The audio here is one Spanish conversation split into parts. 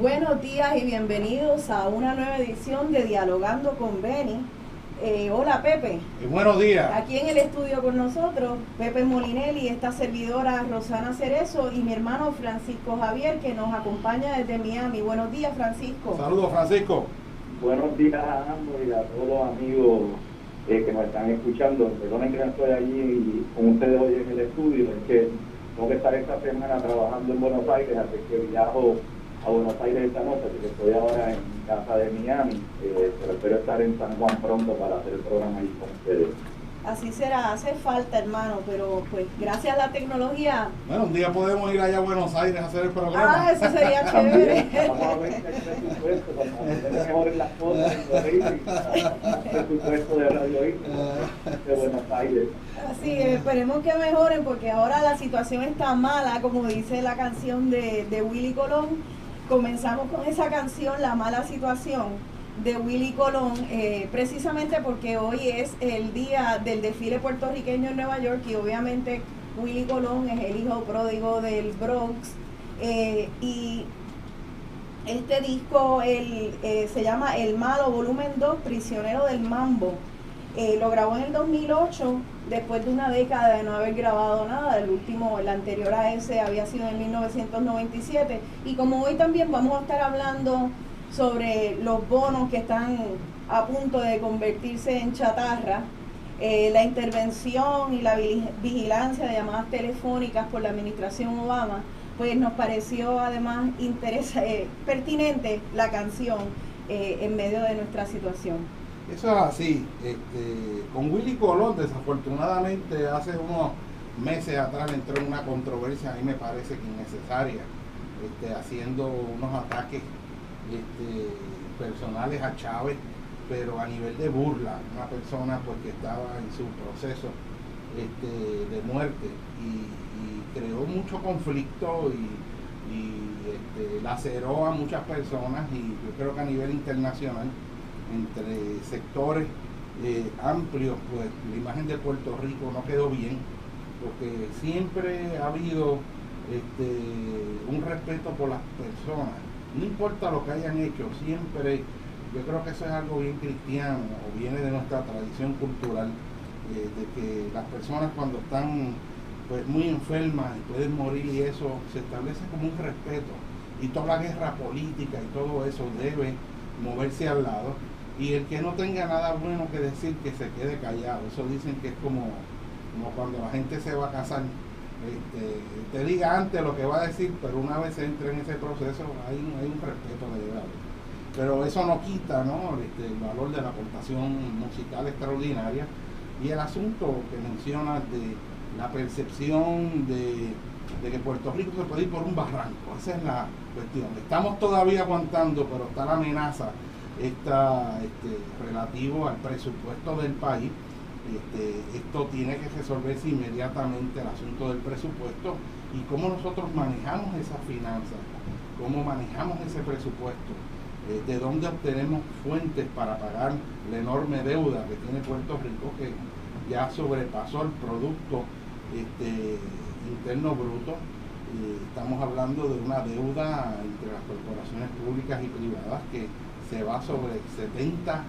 Buenos días y bienvenidos a una nueva edición de Dialogando con Beni. Hola Pepe. Buenos días. Aquí en el estudio con nosotros, Pepe Molinelli, esta servidora Rosana Cerezo y mi hermano Francisco Javier, que nos acompaña desde Miami. Buenos días, Francisco. Saludos, Francisco. Buenos días a ambos y a todos los amigos que nos están escuchando. Perdonen que no estoy allí con ustedes hoy en el estudio, es que tengo que estar esta semana trabajando en Buenos Aires, así que viajo a Buenos Aires esta noche, así que estoy ahora en casa de Miami, pero espero estar en San Juan pronto para hacer el programa ahí con ustedes. Así será, hace falta, hermano, pero pues gracias a la tecnología. Bueno, un día podemos ir allá a Buenos Aires a hacer el programa. Ah, eso sería chévere. Vamos a ver si hay presupuesto, cuando mejoren las cosas el presupuesto de Radio Isla de Buenos Aires. Así, esperemos que mejoren porque ahora la situación está mala, como dice la canción de Willy Colón. Comenzamos con esa canción, La Mala Situación, de Willy Colón, precisamente porque hoy es el día del desfile puertorriqueño en Nueva York y obviamente Willy Colón es el hijo pródigo del Bronx, y este disco se llama El Malo Volumen 2, Prisionero del Mambo. Lo grabó en el 2008, después de una década de no haber grabado nada. El anterior a ese había sido en 1997. Y como hoy también vamos a estar hablando sobre los bonos que están a punto de convertirse en chatarra, la intervención y la vigilancia de llamadas telefónicas por la administración Obama, pues nos pareció además pertinente la canción en medio de nuestra situación. Eso es así. Con Willy Colón, desafortunadamente, hace unos meses atrás entró en una controversia, a mí me parece que innecesaria, haciendo unos ataques personales a Chávez, pero a nivel de burla, una persona pues que estaba en su proceso de muerte y creó mucho conflicto y laceró a muchas personas, y yo creo que a nivel internacional, entre sectores amplios, pues la imagen de Puerto Rico no quedó bien, porque siempre ha habido un respeto por las personas, no importa lo que hayan hecho, siempre, yo creo que eso es algo bien cristiano, o viene de nuestra tradición cultural, de que las personas cuando están pues muy enfermas y pueden morir, y eso se establece como un respeto, y toda la guerra política y todo eso debe moverse al lado. Y el que no tenga nada bueno que decir, que se quede callado. Eso dicen que es como cuando la gente se va a casar. Te diga antes lo que va a decir, pero una vez entre en ese proceso hay un respeto de verdad. Pero eso no quita, ¿no?, el valor de la aportación musical extraordinaria. Y el asunto que mencionas de la percepción de que Puerto Rico se puede ir por un barranco. Esa es la cuestión. Estamos todavía aguantando, pero está la amenaza relativo al presupuesto del país. Esto tiene que resolverse inmediatamente, el asunto del presupuesto y cómo nosotros manejamos esas finanzas, cómo manejamos ese presupuesto, de dónde obtenemos fuentes para pagar la enorme deuda que tiene Puerto Rico, que ya sobrepasó el Producto Interno Bruto. Estamos hablando de una deuda entre las corporaciones públicas y privadas que se va sobre 70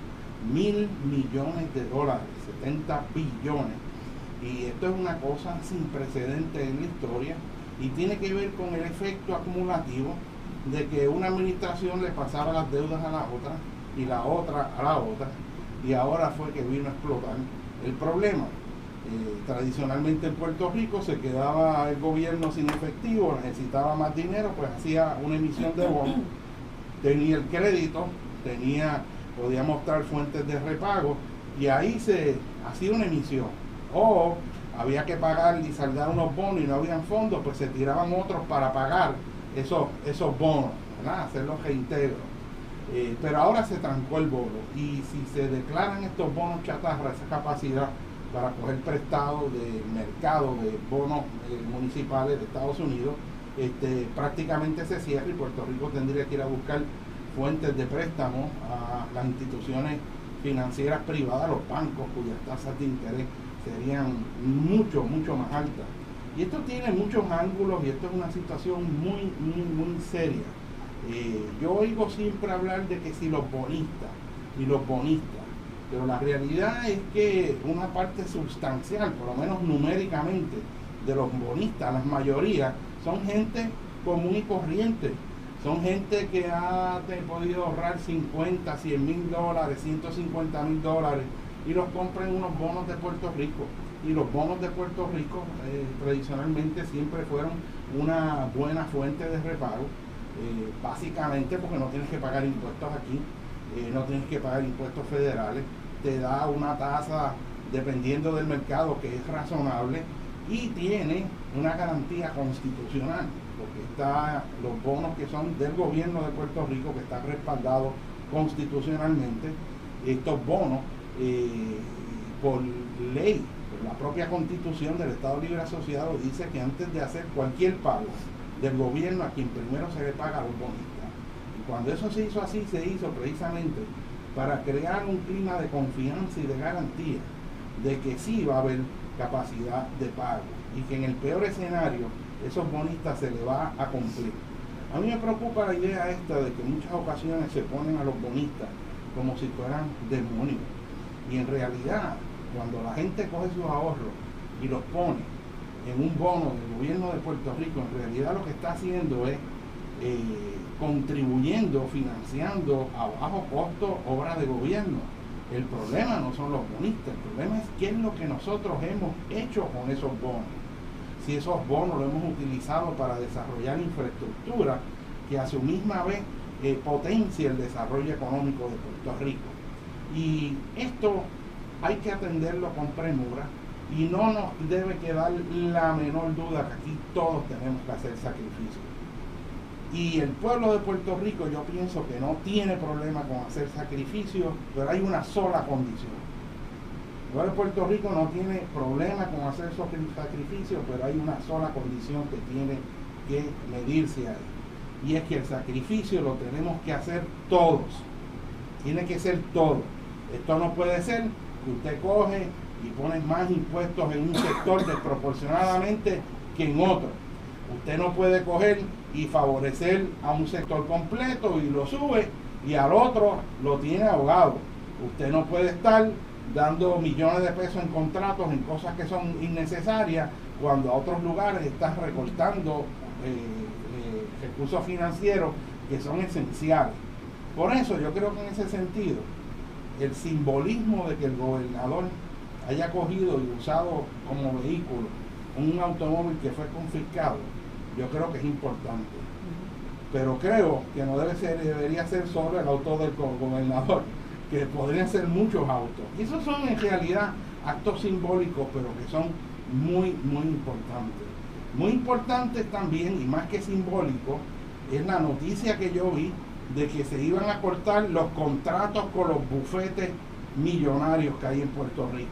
mil millones de dólares, 70 billones. Y esto es una cosa sin precedentes en la historia y tiene que ver con el efecto acumulativo de que una administración le pasaba las deudas a la otra y la otra a la otra, y ahora fue que vino a explotar el problema. Tradicionalmente en Puerto Rico se quedaba el gobierno sin efectivo, necesitaba más dinero, pues hacía una emisión de bonos, tenía el crédito, podía mostrar fuentes de repago, y ahí se hacía una emisión, o había que pagar y saldar unos bonos y no habían fondos, pues se tiraban otros para pagar esos bonos, ¿verdad?, hacer los reintegros. Pero ahora se trancó el bono, y si se declaran estos bonos chatarra, esa capacidad para coger prestado del mercado de bonos municipales de Estados Unidos, prácticamente se cierra, y Puerto Rico tendría que ir a buscar fuentes de préstamo a las instituciones financieras privadas, los bancos, cuyas tasas de interés serían mucho más altas. Y esto tiene muchos ángulos, y esto es una situación muy seria. Yo oigo siempre hablar de que si los bonistas y los bonistas, pero la realidad es que una parte sustancial, por lo menos numéricamente, de los bonistas, la mayoría, son gente común y corriente. Son gente que ha podido ahorrar 50, 100 mil dólares, 150 mil dólares y los compra en unos bonos de Puerto Rico. Y los bonos de Puerto Rico tradicionalmente siempre fueron una buena fuente de repago, básicamente porque no tienes que pagar impuestos aquí, no tienes que pagar impuestos federales, te da una tasa dependiendo del mercado que es razonable y tiene una garantía constitucional, porque está los bonos que son del gobierno de Puerto Rico, que están respaldados constitucionalmente. Estos bonos, por ley, por la propia constitución del Estado Libre Asociado, dice que antes de hacer cualquier pago del gobierno, a quien primero se le paga a los bonistas. Y cuando eso se hizo así, se hizo precisamente para crear un clima de confianza y de garantía de que sí va a haber capacidad de pago y que en el peor escenario esos bonistas se le va a cumplir. A mí me preocupa la idea esta de que en muchas ocasiones se ponen a los bonistas como si fueran demonios, y en realidad cuando la gente coge sus ahorros y los pone en un bono del gobierno de Puerto Rico, en realidad lo que está haciendo es contribuyendo, financiando a bajo costo obras de gobierno. El problema no son los bonistas, el problema es qué es lo que nosotros hemos hecho con esos bonos. Si esos bonos los hemos utilizado para desarrollar infraestructura que a su misma vez potencia el desarrollo económico de Puerto Rico. Y esto hay que atenderlo con premura y no nos debe quedar la menor duda que aquí todos tenemos que hacer sacrificios. Y el pueblo de Puerto Rico, yo pienso que no tiene problema con hacer sacrificios, pero hay una sola condición. El pueblo de Puerto Rico no tiene problema con hacer esos sacrificios, pero hay una sola condición que tiene que medirse ahí. Y es que el sacrificio lo tenemos que hacer todos. Tiene que ser todo. Esto no puede ser que usted coge y pone más impuestos en un sector desproporcionadamente que en otro. Usted no puede coger y favorecer a un sector completo y lo sube y al otro lo tiene ahogado. Usted no puede estar dando millones de pesos en contratos en cosas que son innecesarias cuando a otros lugares están recortando recursos financieros que son esenciales. Por eso yo creo que en ese sentido el simbolismo de que el gobernador haya cogido y usado como vehículo un automóvil que fue confiscado, yo creo que es importante. Pero creo que no debería ser solo el auto del gobernador, que podrían ser muchos autos. Y esos son en realidad actos simbólicos, pero que son muy, muy importantes. Muy importantes también, y más que simbólico, es la noticia que yo vi de que se iban a cortar los contratos con los bufetes millonarios que hay en Puerto Rico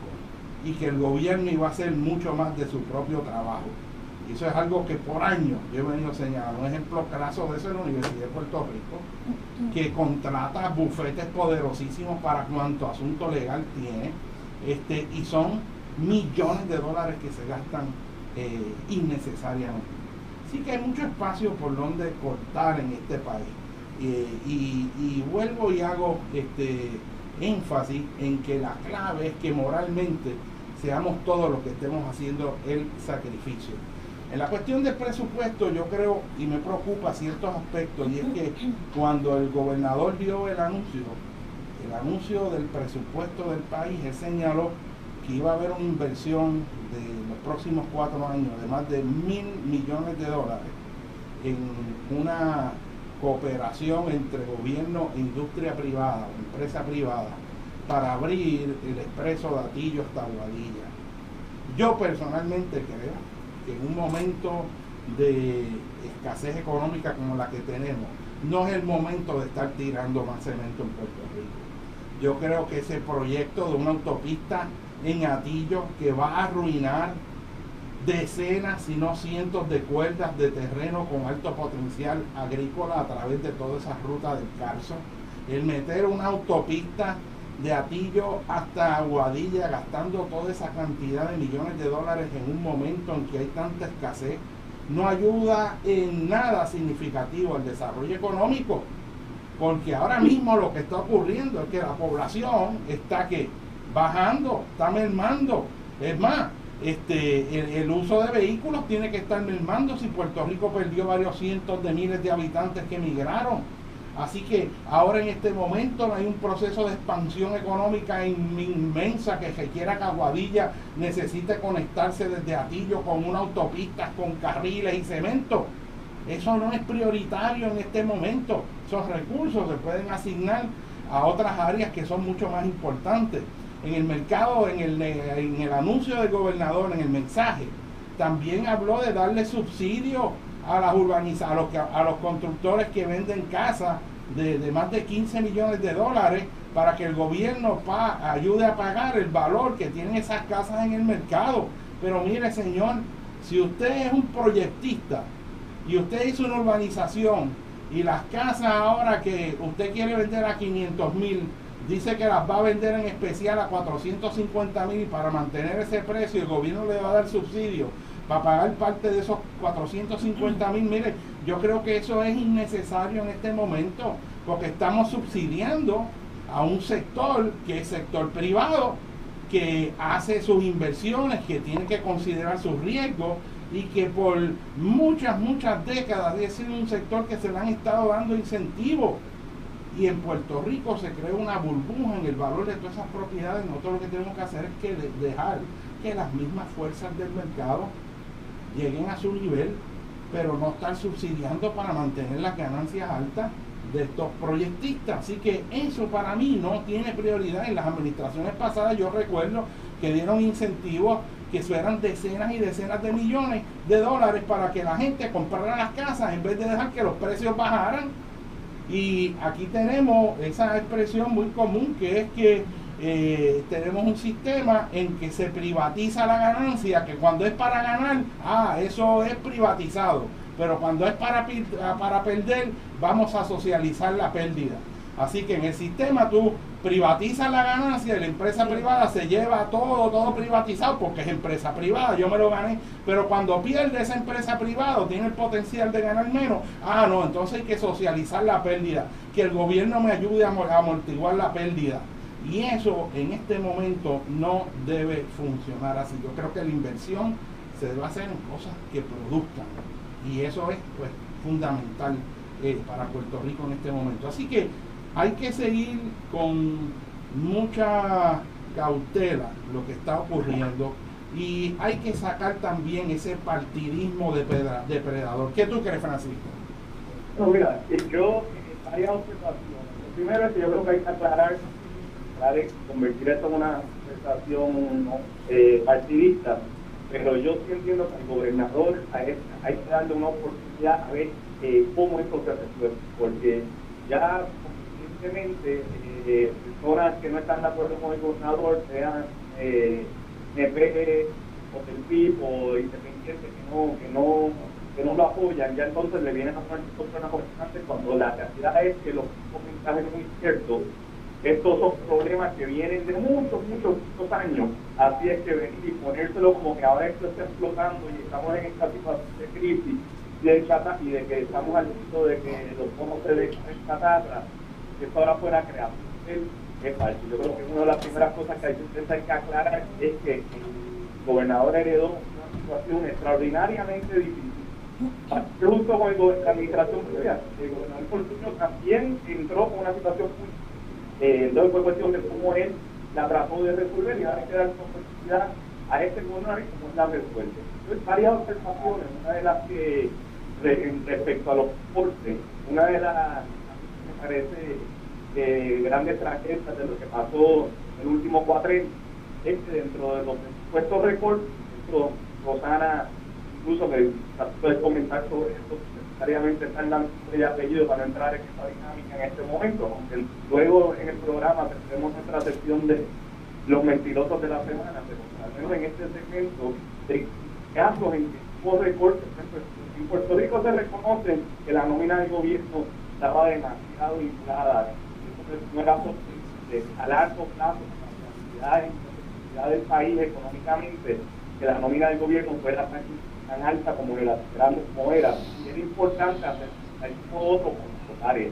y que el gobierno iba a hacer mucho más de su propio trabajo. Y eso es algo que por años yo he venido señalando. Un ejemplo claro de eso es la Universidad de Puerto Rico, que contrata bufetes poderosísimos para cuanto asunto legal tiene, y son millones de dólares que se gastan innecesariamente. Así que hay mucho espacio por donde cortar en este país. Y vuelvo y hago énfasis en que la clave es que moralmente seamos todos los que estemos haciendo el sacrificio. En la cuestión del presupuesto yo creo y me preocupa ciertos aspectos, y es que cuando el gobernador dio el anuncio del presupuesto del país, él señaló que iba a haber una inversión de los próximos 4 años de más de $1,000 millones en una cooperación entre gobierno e industria privada o empresa privada para abrir el expreso de Atillo hasta Aguadilla. Yo personalmente creo que en un momento de escasez económica como la que tenemos, no es el momento de estar tirando más cemento en Puerto Rico. Yo creo que ese proyecto de una autopista en Atillo que va a arruinar decenas, si no cientos de cuerdas de terreno con alto potencial agrícola a través de toda esa ruta del Carso, el meter una autopista de Atillo hasta Aguadilla gastando toda esa cantidad de millones de dólares en un momento en que hay tanta escasez, no ayuda en nada significativo al desarrollo económico, porque ahora mismo lo que está ocurriendo es que la población está bajando, está mermando. Es más, el uso de vehículos tiene que estar mermando si Puerto Rico perdió varios cientos de miles de habitantes que emigraron. Así que ahora en este momento hay un proceso de expansión económica inmensa que requiere que Aguadilla necesite conectarse desde Atillo con una autopista, con carriles y cemento. Eso no es prioritario en este momento. Esos recursos se pueden asignar a otras áreas que son mucho más importantes. En el mercado, en el anuncio del gobernador, en el mensaje, también habló de darle subsidio a las a los constructores que venden casas de más de 15 millones de dólares para que el gobierno ayude a pagar el valor que tienen esas casas en el mercado. Pero mire, señor, si usted es un proyectista y usted hizo una urbanización y las casas ahora que usted quiere vender a 500,000, dice que las va a vender en especial a 450,000, y para mantener ese precio el gobierno le va a dar subsidio para pagar parte de esos 450,000. Mire, yo creo que eso es innecesario en este momento, porque estamos subsidiando a un sector que es sector privado, que hace sus inversiones, que tiene que considerar sus riesgos, y que por muchas décadas ha sido un sector que se le han estado dando incentivos. Y en Puerto Rico se creó una burbuja en el valor de todas esas propiedades. Nosotros lo que tenemos que hacer es que dejar que las mismas fuerzas del mercado lleguen a su nivel, pero no estar subsidiando para mantener las ganancias altas de estos proyectistas. Así que eso para mí no tiene prioridad. En las administraciones pasadas yo recuerdo que dieron incentivos que eran decenas y decenas de millones de dólares para que la gente comprara las casas en vez de dejar que los precios bajaran. Y aquí tenemos esa expresión muy común, que es que tenemos un sistema en que se privatiza la ganancia, que cuando es para ganar, eso es privatizado, pero cuando es para perder, vamos a socializar la pérdida. Así que en el sistema tú privatizas la ganancia y la empresa privada se lleva todo privatizado porque es empresa privada, yo me lo gané, pero cuando pierde esa empresa privada o tiene el potencial de ganar menos, no, entonces hay que socializar la pérdida, que el gobierno me ayude a amortiguar la pérdida. Y eso en este momento no debe funcionar así. Yo creo que la inversión se debe hacer en cosas que produzcan, y eso es pues fundamental para Puerto Rico en este momento. Así que hay que seguir con mucha cautela lo que está ocurriendo, y hay que sacar también ese partidismo depredador. ¿Qué tú crees, Francisco? No, mira, yo varias observaciones. Primero es que yo creo que hay que aclarar, convertir esto en una conversación partidista, pero yo sí entiendo que al gobernador hay que darle una oportunidad a ver cómo esto se resuelve, porque ya evidentemente personas que no están de acuerdo con el gobernador, sean NP o del PIB o independientes que no lo apoyan, ya entonces le vienen a poner personas importantes, cuando la realidad es que los mensajes son inciertos. Estos son problemas que vienen de muchos años. Así es que venir y ponérselo como que ahora esto está explotando y estamos en esta situación de crisis y de que estamos al punto de que los bonos se descatarra, que esto ahora fuera creado. Es falso. Yo creo que una de las primeras cosas que hay que aclarar es que el gobernador heredó una situación extraordinariamente difícil. Justo con la administración previa, el gobernador Fortuño también entró con una situación muy entonces fue cuestión de cómo él la trató de resolver, y ahora hay que dar oportunidad a este gobernador y cómo la resuelve. Entonces, varias observaciones. Una de las que respecto a los portes, una de las me parece grandes tragedias de lo que pasó en el último cuatrenio es que dentro de los presupuestos récord, Rosana, incluso que puedes comentar sobre esto, necesariamente están dando el apellido para no entrar en esta dinámica en este momento, aunque luego en el programa tendremos nuestra sección de los mentirosos de la semana, pero al menos en este segmento de casos en que hubo recortes. En Puerto Rico se reconoce que la nómina del gobierno estaba demasiado inflada, entonces no era sostenible a largo plazo, la necesidad del país económicamente. que la nómina del gobierno fuera tan alta como era, y era importante hacer otro área.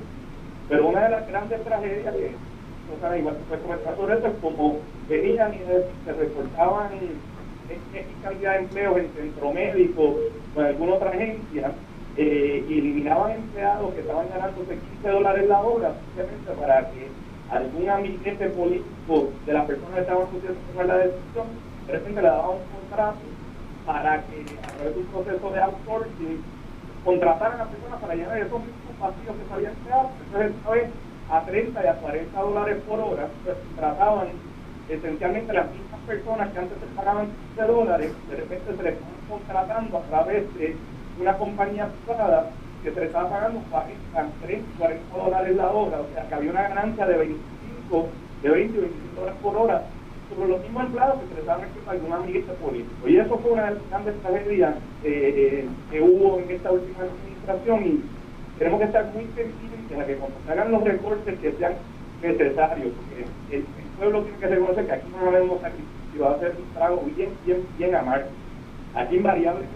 Pero una de las grandes tragedias que no saben, igual que puede comentar sobre eso, es como venían y se reportaban X cantidad de empleos en centro médico o en alguna otra agencia, y eliminaban empleados que estaban ganándose $15 la hora, simplemente para que algún amiguete político de la persona que estaba tomar la decisión, de repente le daban un contrato para que a través de un proceso de outsourcing contrataran a personas para llenar esos mismos vacíos que se habían creado. Entonces, esta vez a $30 y a $40 por hora, pues trataban esencialmente las mismas personas que antes se pagaban $15, de repente se les estaban contratando a través de una compañía privada que se le estaba pagando $40 la hora, o sea que había una ganancia de 20 y $25 por hora sobre los mismos empleados que se les estaban metiendo a algún amiguito político. Y eso fue una de las grandes tragedias que hubo en esta última administración, y tenemos que estar muy pendientes a que cuando se hagan los recortes que sean necesarios, porque el pueblo tiene que reconocer que aquí no va a haber un sacrificio, va a ser un trago bien amargo. Aquí invariablemente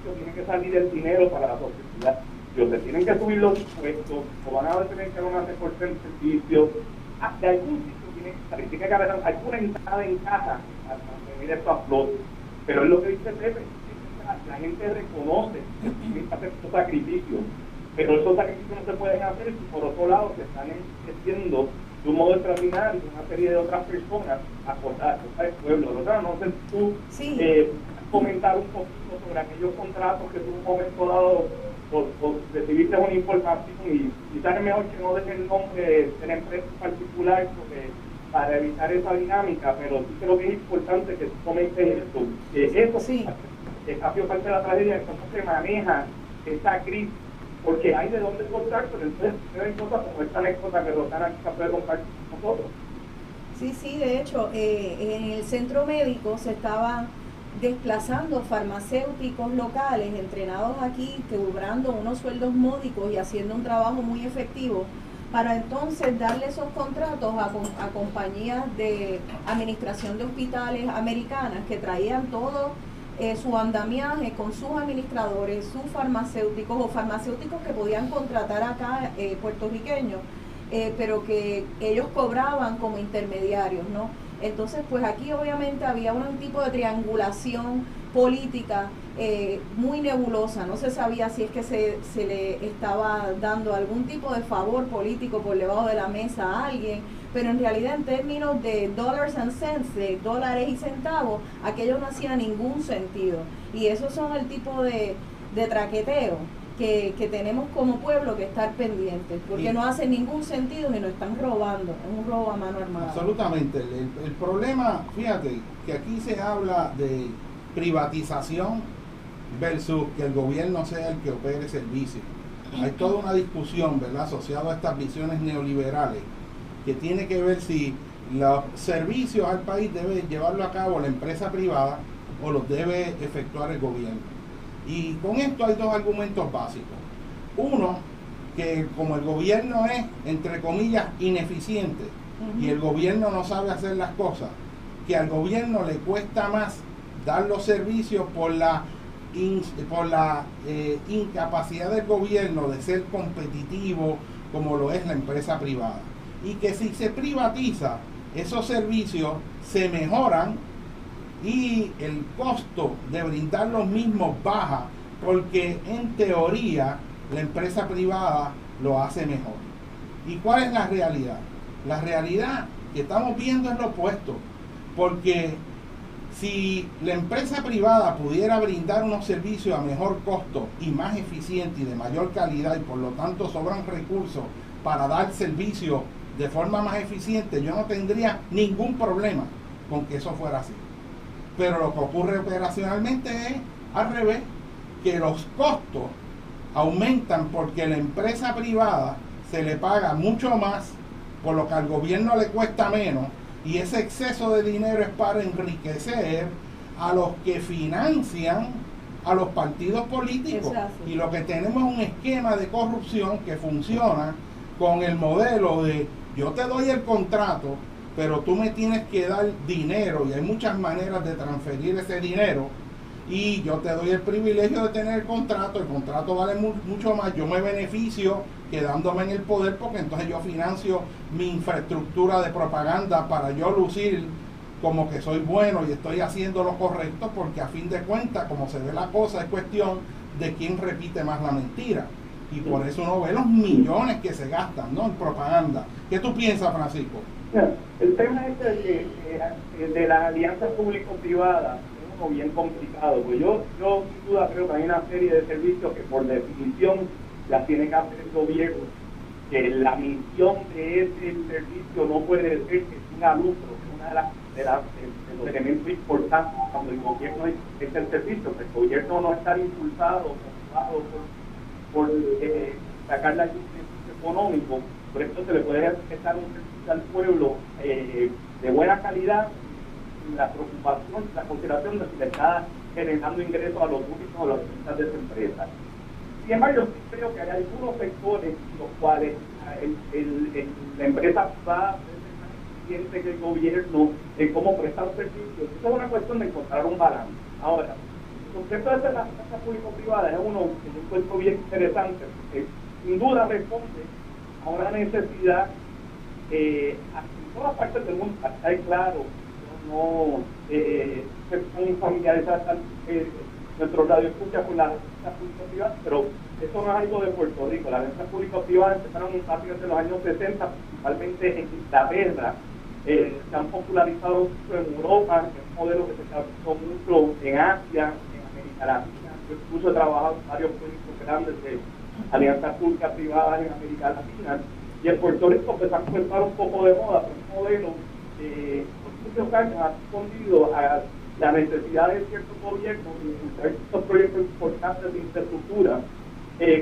tiene que salir el dinero para la sociedad, o se tienen que subir los impuestos, o van a tener que hacer una recorte en servicios, de algún sitio tiene que haber alguna entrada en caja para mantener esto a flote. Pero es lo que dice Pepe, la gente reconoce que tiene que hacer estos sacrificios, pero esos sacrificios no se pueden hacer si por otro lado se están enriqueciendo de un modo extraordinario una serie de otras personas a costa del pueblo. O sea, no sé si tú comentar un poquito sobre aquellos contratos que tú en un momento dado recibiste una información, y quizás es mejor que no deje el nombre de la empresa en particular para evitar esa dinámica, pero sí creo que es importante que tú comentes esto. Eso sí ha sido parte de la tragedia de cómo se maneja esta crisis, porque hay de dónde cortar, pero entonces hay cosas como esta anécdota que Rosana quizás puede compartir con nosotros. Sí, de hecho, en el centro médico se estaban desplazando farmacéuticos locales entrenados aquí, cobrando unos sueldos módicos y haciendo un trabajo muy efectivo, para entonces darle esos contratos a compañías de administración de hospitales americanas que traían todo su andamiaje con sus administradores, sus farmacéuticos o farmacéuticos que podían contratar acá puertorriqueños, pero que ellos cobraban como intermediarios, ¿no? Entonces, pues aquí obviamente había un tipo de triangulación política muy nebulosa. No se sabía si es que se le estaba dando algún tipo de favor político por debajo de la mesa a alguien, pero en realidad en términos de dollars and cents, de dólares y centavos, aquello no hacía ningún sentido. Y esos son el tipo de traqueteo que tenemos como pueblo que estar pendientes, porque no hace ningún sentido y nos están robando, es un robo a mano armada. Absolutamente. El problema, fíjate, que aquí se habla de privatización versus que el gobierno sea el que opere servicios. Hay toda una discusión, ¿verdad?, asociada a estas visiones neoliberales, que tiene que ver si los servicios al país debe llevarlo a cabo la empresa privada o los debe efectuar el gobierno. Y con esto hay dos argumentos básicos. Uno, que como el gobierno es, entre comillas, ineficiente, y el gobierno no sabe hacer las cosas, que al gobierno le cuesta más dar los servicios por la incapacidad del gobierno de ser competitivo como lo es la empresa privada. Y que si se privatiza, esos servicios se mejoran y el costo de brindar los mismos baja, porque en teoría la empresa privada lo hace mejor. ¿Y cuál es la realidad? La realidad que estamos viendo es lo opuesto, porque si la empresa privada pudiera brindar unos servicios a mejor costo y más eficiente y de mayor calidad, y por lo tanto sobran recursos para dar servicios de forma más eficiente, yo no tendría ningún problema con que eso fuera así. Pero lo que ocurre operacionalmente es al revés, que los costos aumentan porque la empresa privada se le paga mucho más, por lo que al gobierno le cuesta menos, y ese exceso de dinero es para enriquecer a los que financian a los partidos políticos. Exacto. Y lo que tenemos es un esquema de corrupción que funciona con el modelo de yo te doy el contrato, pero tú me tienes que dar dinero y hay muchas maneras de transferir ese dinero y yo te doy el privilegio de tener el contrato vale mucho más, yo me beneficio quedándome en el poder porque entonces yo financio mi infraestructura de propaganda para yo lucir como que soy bueno y estoy haciendo lo correcto, porque a fin de cuentas, como se ve la cosa, es cuestión de quién repite más la mentira. Y por eso uno ve los millones que se gastan, ¿no?, en propaganda. ¿Qué tú piensas, Francisco? El tema de la alianza público-privada es uno bien complicado, pues yo sin duda creo que hay una serie de servicios que por definición las tiene que hacer el gobierno, que la misión de ese servicio no puede ser que tenga lucro, que una de los elementos importantes cuando el gobierno es el servicio, que el gobierno no está impulsado por sacar la ayuda económico, por eso se le puede prestar un servicio al pueblo de buena calidad, la preocupación, la consideración de si le está generando ingresos a los públicos o a las empresas de esa empresa. Sin embargo, yo creo que hay algunos sectores en los cuales la empresa va a ser más eficiente que el gobierno en cómo prestar servicios. Eso es una cuestión de encontrar un balance. Ahora, el concepto de la empresa público-privada es uno que yo encuentro bien interesante, porque sin duda responde a una necesidad en todas partes del mundo. Está claro, no son familiarizadas nuestro radio escucha con la alianza público-privada, pero eso no es algo de Puerto Rico. La alianza público-privada empezaron en los años 60, principalmente en Inglaterra. Se han popularizado mucho en Europa, es un modelo que se usó mucho en Asia, en América Latina. Yo incluso he trabajado en varios proyectos grandes de alianzas públicas-privadas en América Latina. Y en Puerto Rico pues han empezado un poco de moda, pero un modelo que por muchos años ha respondido a la necesidad de ciertos gobiernos de impulsar estos proyectos importantes de infraestructura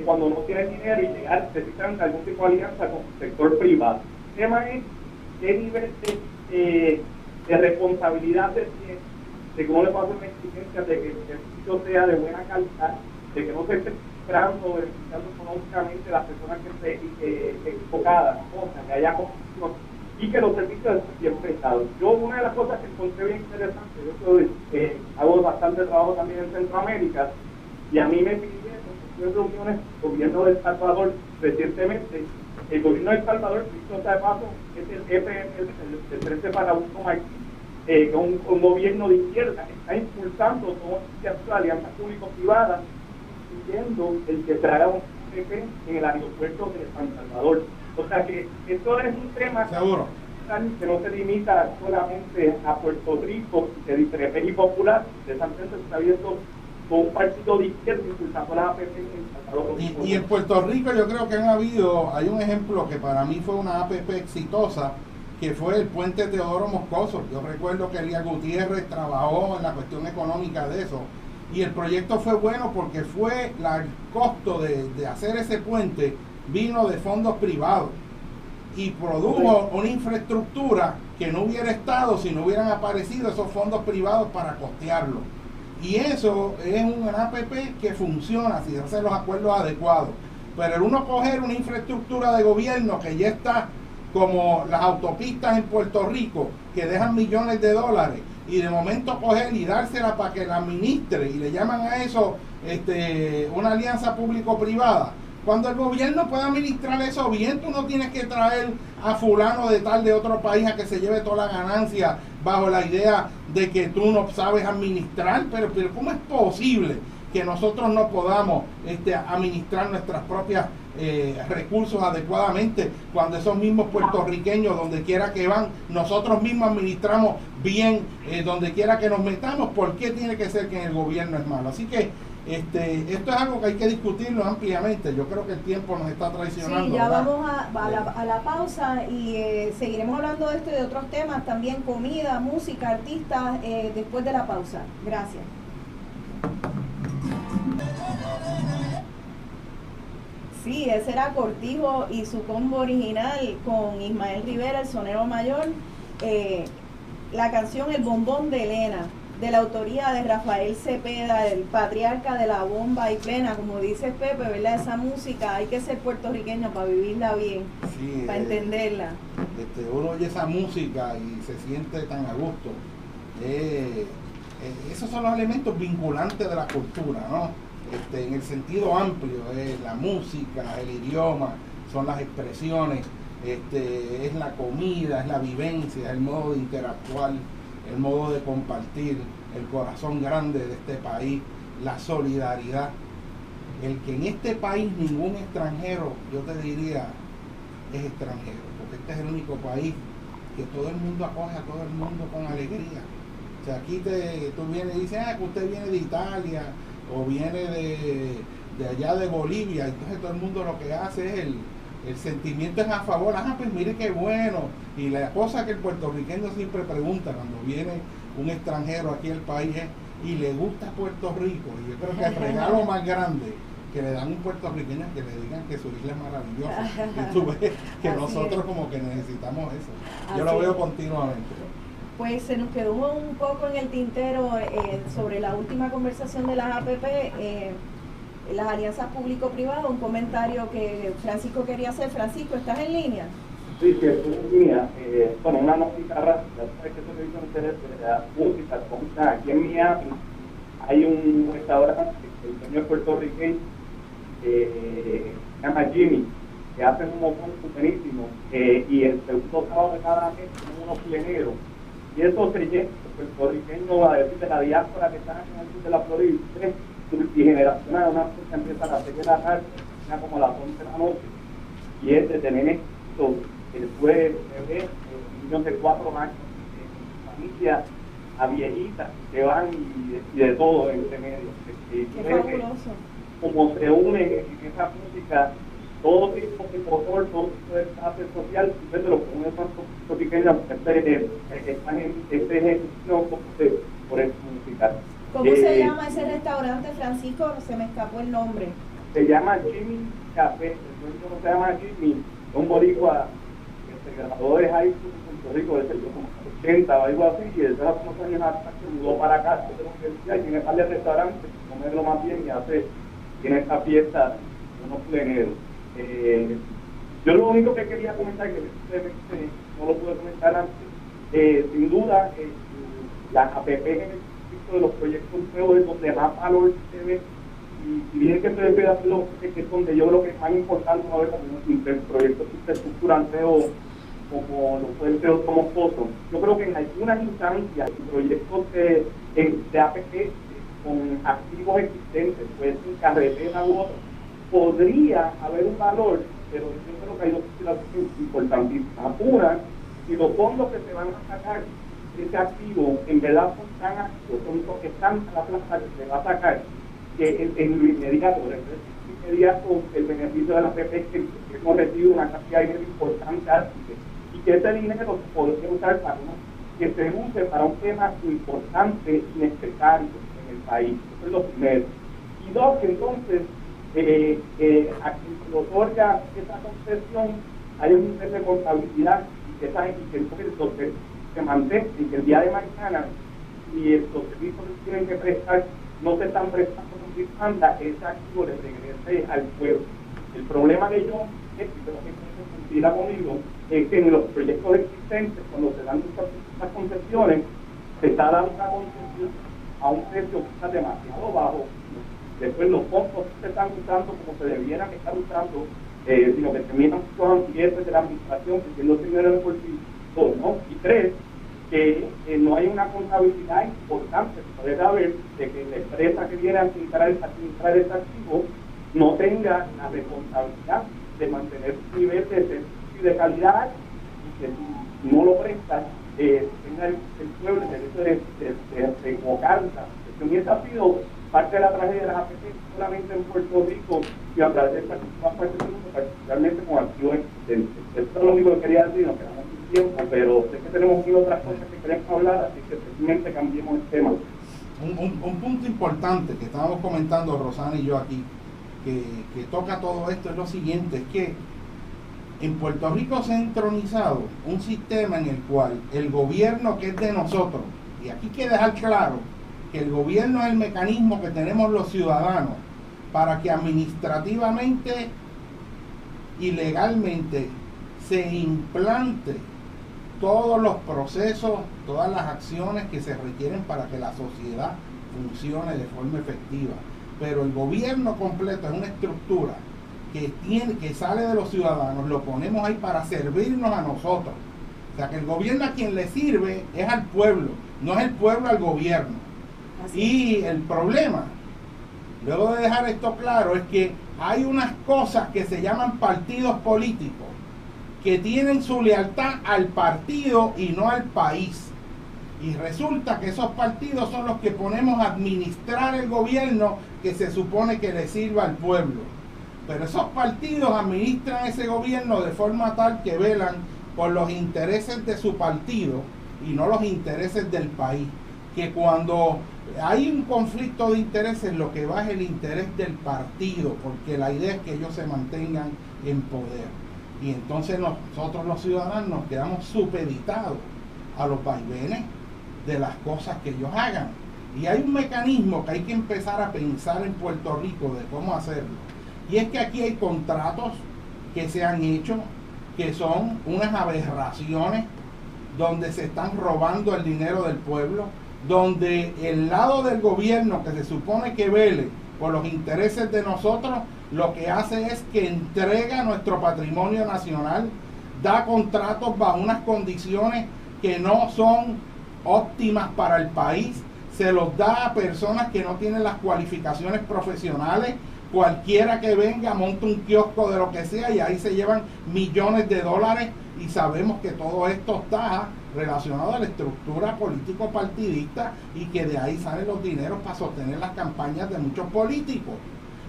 cuando no tienen dinero y llegar, necesitan algún tipo de alianza con el sector privado. El tema es qué nivel de responsabilidad se tiene, de que uno le pase una exigencia de que el servicio sea de buena calidad, de que no se esté comprando o beneficiando económicamente a las personas que estén enfocadas, que haya competición y que los servicios estén bien prestados. Yo, una de las cosas que encontré bien interesante, yo hago bastante trabajo también en Centroamérica, y a mí me pidieron en reuniones del gobierno de El Salvador recientemente. El gobierno de El Salvador, dicho sea de paso, es el EPM, el 13 para uno Martí, que es un gobierno de izquierda, está impulsando todo este alianza público-privada, incluyendo el que traerá un PP en el aeropuerto de San Salvador. O sea que esto es un tema que no se limita solamente a Puerto Rico, que es y popular, de San Pedro se está viendo con un partido de izquierda impulsando la APP en El Salvador. Y en Puerto Rico yo creo que hay un ejemplo que para mí fue una APP exitosa, que fue el puente Teodoro Moscoso. Yo recuerdo que Elías Gutiérrez trabajó en la cuestión económica de eso, y el proyecto fue bueno porque el costo de hacer ese puente vino de fondos privados y produjo una infraestructura que no hubiera estado si no hubieran aparecido esos fondos privados para costearlo. Y eso es un APP que funciona si se hacen los acuerdos adecuados. Pero el uno coger una infraestructura de gobierno que ya está, como las autopistas en Puerto Rico, que dejan millones de dólares, y de momento coger y dársela para que la administre, y le llaman a eso una alianza público-privada. Cuando el gobierno puede administrar eso bien, tú no tienes que traer a fulano de tal de otro país a que se lleve toda la ganancia bajo la idea de que tú no sabes administrar. Pero ¿cómo es posible que nosotros no podamos administrar nuestras propias recursos adecuadamente, cuando esos mismos puertorriqueños, donde quiera que van, nosotros mismos administramos bien donde quiera que nos metamos? ¿Por qué tiene que ser que en el gobierno es malo? Así que esto es algo que hay que discutirlo ampliamente. Yo creo que el tiempo nos está traicionando. Sí, ya ¿verdad? vamos a la pausa y seguiremos hablando de esto y de otros temas, también comida, música, artistas, después de la pausa. Gracias. Sí, ese era Cortijo y su combo original con Ismael Rivera, el sonero mayor. La canción El Bombón de Elena. de la autoría de Rafael Cepeda, el patriarca de la bomba y plena, como dice Pepe, ¿verdad? Esa música hay que ser puertorriqueño para vivirla bien, sí, para entenderla. Uno oye esa música y se siente tan a gusto. Esos son los elementos vinculantes de la cultura, ¿no? En el sentido amplio, la música, el idioma, son las expresiones, es la comida, es la vivencia, el modo de interactuar, el modo de compartir, el corazón grande de este país, la solidaridad. El que en este país ningún extranjero, yo te diría, es extranjero, porque este es el único país que todo el mundo acoge a todo el mundo con alegría. O sea, aquí tú vienes y dices, que usted viene de Italia o viene de allá de Bolivia, entonces todo el mundo lo que hace es el sentimiento es a favor, pues mire qué bueno. Y la cosa que el puertorriqueño siempre pregunta cuando viene un extranjero aquí al país es, ¿y le gusta Puerto Rico? Y yo creo que el regalo más grande que le dan un puertorriqueño es que le digan que su isla es maravillosa. Y tú ves que Así nosotros es. como que necesitamos eso. Yo Así lo veo es. continuamente. Pues se nos quedó un poco en el tintero sobre la última conversación de las APP, las alianzas público-privadas, un comentario que Francisco quería hacer. Francisco, ¿estás en línea? Sí, estoy en línea. Bueno, una notita rápida, sabes que eso que dicen ustedes de la música, comida. Aquí en Miami hay un restaurante, el dueño es puertorriqueño, se llama Jimmy, que hacen un montón buenísimo, y el segundo sábado de cada mes son unos pleneros. Y eso se llena puertorriqueños, a decir, de la diáspora que están en el sur de la Florida, multigeneracional, una cosa empieza a las 6 de la tarde, termina como a las 11 de la noche, y es de tener esto, después de ver niños de 4 años, familias a viejitas que van y de todo entre medio. Qué fabuloso. Como se unen en esa música, todo tipo de color, todo tipo de clase social, de lo que uno es más pequeño, están en este ejercicio por esa música. ¿Cómo se llama ese restaurante, Francisco? Se me escapó el nombre. Se llama Jimmy Café, el dueño no se llama Jimmy, es un boricua que se graduó de high school en Puerto Rico desde los 80 o algo así, y desde hace unos años hasta se mudó para acá de la universidad y tiene varios restaurantes, comerlo más bien y tiene esta fiesta, unos pleneros. Yo lo único que quería comentar, que no lo pude comentar antes, sin duda, las APP en el sentido de los proyectos nuevos es donde más valor se ve, y bien que se debe hacerlo, que es donde yo creo que es más importante una vez como proyectos de infraestructura como lo fue el Teo Tomás Pozo. Yo creo que en algunas instancias, proyectos de APP con activos existentes, pues en carretera u otro, podría haber un valor, pero yo creo que hay dos situaciones importantísimas. Una, si los fondos que se van a sacar de ese activo en verdad son tan activos, son los que están a la plaza que se va a sacar, que en lo inmediato, el beneficio de la PP es que hemos recibido una cantidad de dinero importante y que ese dinero se podría usar para que se use para un tema importante y necesario en el país. Eso es lo primero. Y dos, que entonces a quien se otorga esa concesión hay un nivel de contabilidad y que entonces se mantenga y que el día de mañana, si los servicios que tienen que prestar no se están prestando con demanda, ese activo le regrese al pueblo. El problema de ello es que creo que se sentirá conmigo, es que en los proyectos existentes, cuando se dan estas concesiones, se está dando una concesión a un precio que está demasiado bajo. Después los fondos se están usando como se debieran estar usando, sino que terminan muchos ambientes de la administración que siendo dinero de bolsillo, ¿no? Y tres, que no hay una contabilidad importante, puede haber, de que la empresa que viene a administrar este activo no tenga la responsabilidad de mantener un nivel de servicio y de calidad, y que si no lo presta, tenga el pueblo el derecho de evocar la concesión. Y esa ha sido parte de la tragedia de las APP, solamente en Puerto Rico y a través de más partes del mundo, particularmente con activos existentes. Eso es lo único que quería decir, nos quedamos sin tiempo, pero sé que tenemos aquí otras cosas que queremos hablar, así que simplemente cambiemos el tema. Un punto importante que estábamos comentando Rosana y yo aquí, que toca todo esto, es lo siguiente, es que en Puerto Rico se ha entronizado un sistema en el cual el gobierno que es de nosotros, Y aquí hay que dejar claro que el gobierno es el mecanismo que tenemos los ciudadanos para que administrativamente y legalmente se implante todos los procesos, todas las acciones que se requieren para que la sociedad funcione de forma efectiva. Pero el gobierno completo es una estructura que sale de los ciudadanos, lo ponemos ahí para servirnos a nosotros. O sea, que el gobierno a quien le sirve es al pueblo, no es el pueblo al gobierno. Y el problema, luego de dejar esto claro, es que hay unas cosas que se llaman partidos políticos que tienen su lealtad al partido y no al país. Y resulta que esos partidos son los que ponemos a administrar el gobierno que se supone que le sirva al pueblo. Pero esos partidos administran ese gobierno de forma tal que velan por los intereses de su partido y no los intereses del país. Que cuando hay un conflicto de intereses, lo que va es el interés del partido, porque la idea es que ellos se mantengan en poder. Y entonces nosotros los ciudadanos nos quedamos supeditados a los vaivenes de las cosas que ellos hagan. Y hay un mecanismo que hay que empezar a pensar en Puerto Rico de cómo hacerlo. Y es que aquí hay contratos que se han hecho que son unas aberraciones, donde se están robando el dinero del pueblo, donde el lado del gobierno que se supone que vele por los intereses de nosotros, lo que hace es que entrega nuestro patrimonio nacional, da contratos bajo unas condiciones que no son óptimas para el país, se los da a personas que no tienen las cualificaciones profesionales. Cualquiera que venga monta un kiosco de lo que sea y ahí se llevan millones de dólares, y sabemos que todo esto está relacionado a la estructura político-partidista y que de ahí salen los dineros para sostener las campañas de muchos políticos.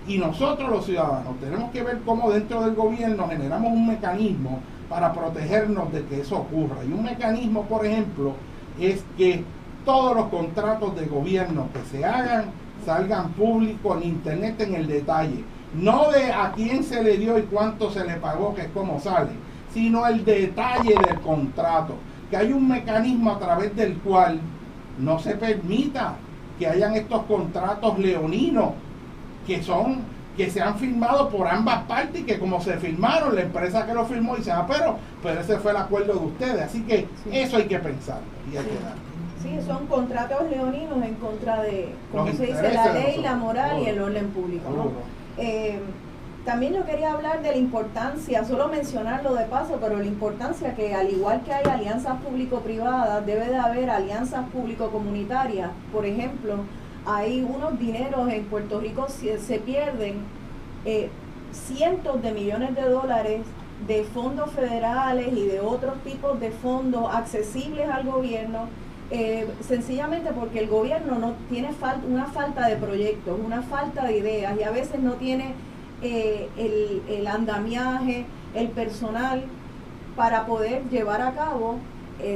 Y nosotros los ciudadanos tenemos que ver cómo dentro del gobierno generamos un mecanismo para protegernos de que eso ocurra. Y un mecanismo, por ejemplo, es que todos los contratos de gobierno que se hagan salgan públicos en internet, en el detalle, no de a quién se le dio y cuánto se le pagó, que es como sale, sino el detalle del contrato, que hay un mecanismo a través del cual no se permita que hayan estos contratos leoninos que se han firmado por ambas partes, y que como se firmaron, la empresa que lo firmó dice, pero ese fue el acuerdo de ustedes, así que sí, eso hay que pensarlo y hay que darlo. Sí, son contratos leoninos en contra de, como se dice, la ley, la moral y el orden público, ¿no? También yo quería hablar de la importancia, solo mencionarlo de paso, pero la importancia que al igual que hay alianzas público-privadas, debe de haber alianzas público-comunitarias. Por ejemplo, hay unos dineros en Puerto Rico, se pierden cientos de millones de dólares de fondos federales y de otros tipos de fondos accesibles al gobierno, sencillamente porque el gobierno no tiene una falta de proyectos, una falta de ideas, y a veces no tiene el andamiaje, el personal para poder llevar a cabo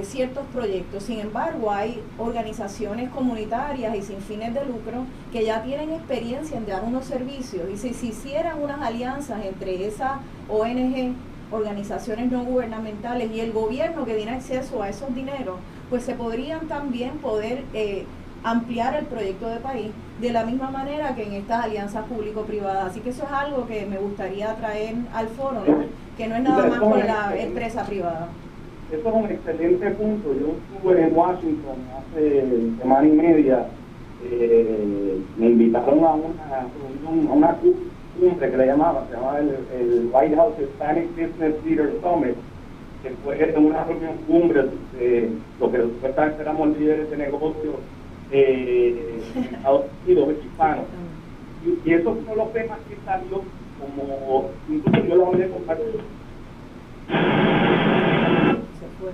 ciertos proyectos. Sin embargo, hay organizaciones comunitarias y sin fines de lucro que ya tienen experiencia en dar unos servicios, y si se hicieran unas alianzas entre esas ONG, organizaciones no gubernamentales, y el gobierno que tiene acceso a esos dineros, pues se podrían también poder ampliar el proyecto de país de la misma manera que en estas alianzas público-privadas. Así que eso es algo que me gustaría traer al foro, ¿no? Que no es nada más con la empresa privada. Eso es un excelente punto. Yo estuve en Washington hace semana y media, me invitaron a una cumbre que se llamaba el White House Hispanic Business Leader Summit, que fue una reunión cumbre de lo que supuestamente éramos líderes de negocios Estados Unidos, hispanos. Y esos son los temas que salió, como incluso yo lo hablé con partidos. Se fue.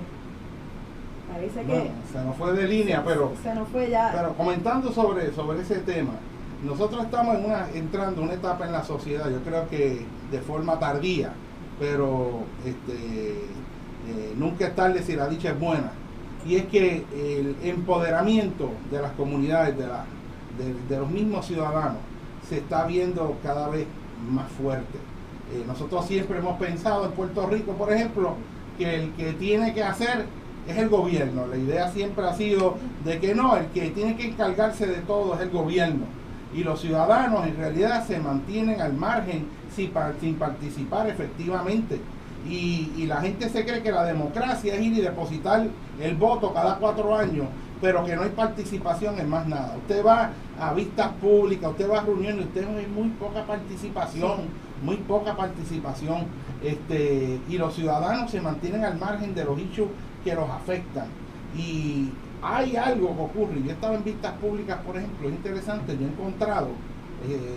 Parece que bueno, se nos fue de línea, pero se nos fue ya. Pero comentando sobre ese tema, nosotros estamos entrando en una etapa en la sociedad, yo creo que de forma tardía, pero nunca es tarde si la dicha es buena. Y es que el empoderamiento de las comunidades, de los mismos ciudadanos, se está viendo cada vez más fuerte. Nosotros siempre hemos pensado en Puerto Rico, por ejemplo, que el que tiene que hacer es el gobierno. La idea siempre ha sido de que no, el que tiene que encargarse de todo es el gobierno. Y los ciudadanos en realidad se mantienen al margen sin participar efectivamente. Y la gente se cree que la democracia es ir y depositar el voto cada 4 años, pero que no hay participación en más nada. Usted va a vistas públicas, usted va a reuniones, usted ve muy poca participación, muy poca participación, y los ciudadanos se mantienen al margen de los hechos que los afectan. Y hay algo que ocurre. Yo estaba en vistas públicas, por ejemplo, es interesante, yo he encontrado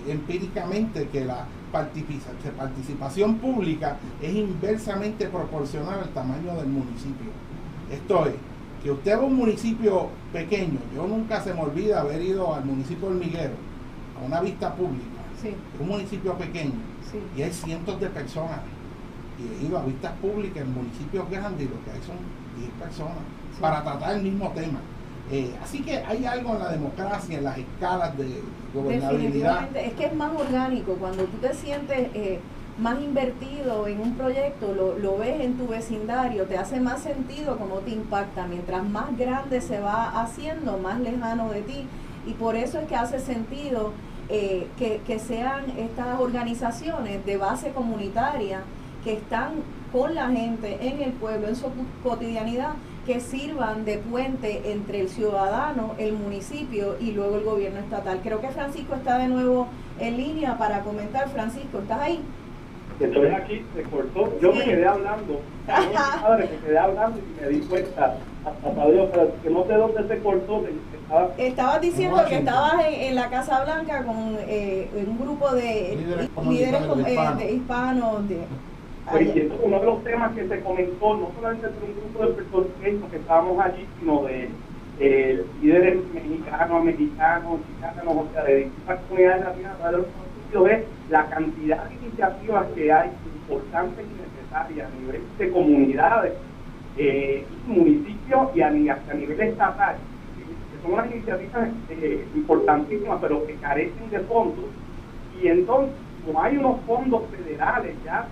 empíricamente que la participación pública es inversamente proporcional al tamaño del municipio. Esto es, que usted va a un municipio pequeño, yo nunca se me olvida haber ido al municipio de Hormiguero, a una vista pública, un municipio pequeño, y hay cientos de personas, y he ido a vistas públicas en municipios grandes y lo que hay son 10 personas, para tratar el mismo tema. Así que hay algo en la democracia, en las escalas de gobernabilidad. Es que es más orgánico, cuando tú te sientes más invertido en un proyecto, lo ves en tu vecindario, te hace más sentido cómo te impacta. Mientras más grande se va haciendo, más lejano de ti, y por eso es que hace sentido que sean estas organizaciones de base comunitaria que están con la gente en el pueblo, en su cotidianidad, que sirvan de puente entre el ciudadano, el municipio y luego el gobierno estatal. Creo que Francisco está de nuevo en línea para comentar. Francisco, ¿estás ahí? Estoy aquí, se cortó. Yo me quedé hablando. Me quedé hablando y me di cuenta, hasta Dios, que no sé dónde se cortó. Estabas diciendo que estabas en la Casa Blanca con un grupo de líderes hispanos. Pues, y esto es uno de los temas que se comentó, no solamente por un grupo de puertorriqueños que estábamos allí, sino de líderes mexicanos, americanos, chicanos, o sea, de distintas comunidades latinas de los Estados Unidos, es la cantidad de iniciativas que hay importantes y necesarias a nivel de comunidades, municipios y a nivel estatal, que son unas iniciativas importantísimas, pero que carecen de fondos. Y entonces, como hay unos fondos federales ya